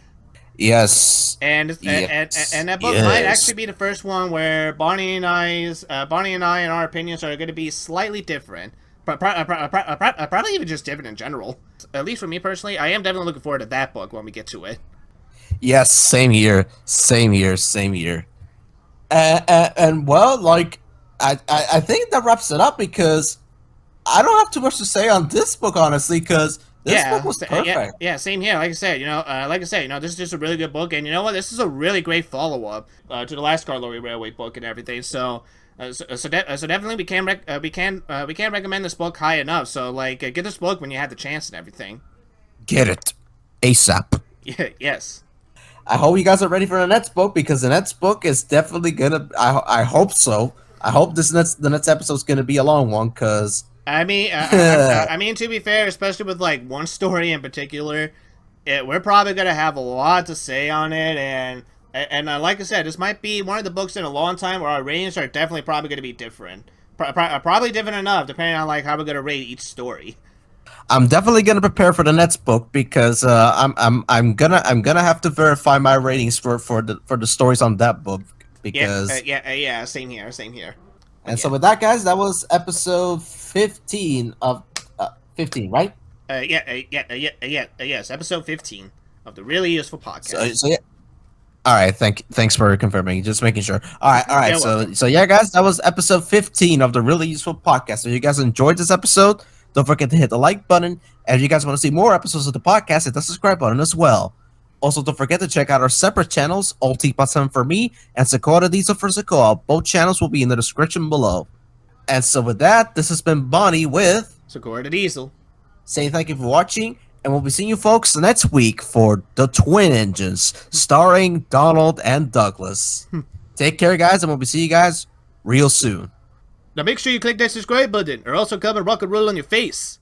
Yes. And that book might actually be the first one where Bonnie and I and our opinions are going to be slightly different. Probably even just different in general. At least for me personally, I am definitely looking forward to that book when we get to it. Yes, same here. And well, like I think that wraps it up because I don't have too much to say on this book, honestly, because this book was perfect. Yeah, same here. Like I said, this is just a really good book, and you know what? This is a really great follow-up to the last Skarloey Railway book and everything. So definitely we can recommend this book high enough. So get this book when you have the chance and everything. Get it ASAP. Yeah. Yes. I hope you guys are ready for the next book because the next book is definitely gonna. I hope so. I hope the next episode is gonna be a long one because. I mean, to be fair, especially with like one story in particular, we're probably gonna have a lot to say on it, and like I said, this might be one of the books in a long time where our ratings are definitely probably gonna be different, probably different enough depending on like how we're gonna rate each story. I'm definitely gonna prepare for the next book because I'm gonna have to verify my ratings for the stories on that book because yeah, same here. And so with that, guys, that was episode 15 of 15, right? Yes, episode 15 of the Really Useful Podcast. So yeah. All right, thanks for confirming. Just making sure. All right. So yeah, guys, that was episode 15 of the Really Useful Podcast. So if you guys enjoyed this episode, don't forget to hit the like button. And if you guys want to see more episodes of the podcast, hit the subscribe button as well. Also, don't forget to check out our separate channels, Old Teapot 7 for me and Sakura Diesel for Sakoa. Both channels will be in the description below. And so with that, this has been Bonnie with Sakura Diesel. Saying thank you for watching, and we'll be seeing you folks next week for The Twin Engines, starring Donald and Douglas. Take care, guys, and we'll be seeing you guys real soon. Now make sure you click that subscribe button, or else I'll come and rock and roll on your face.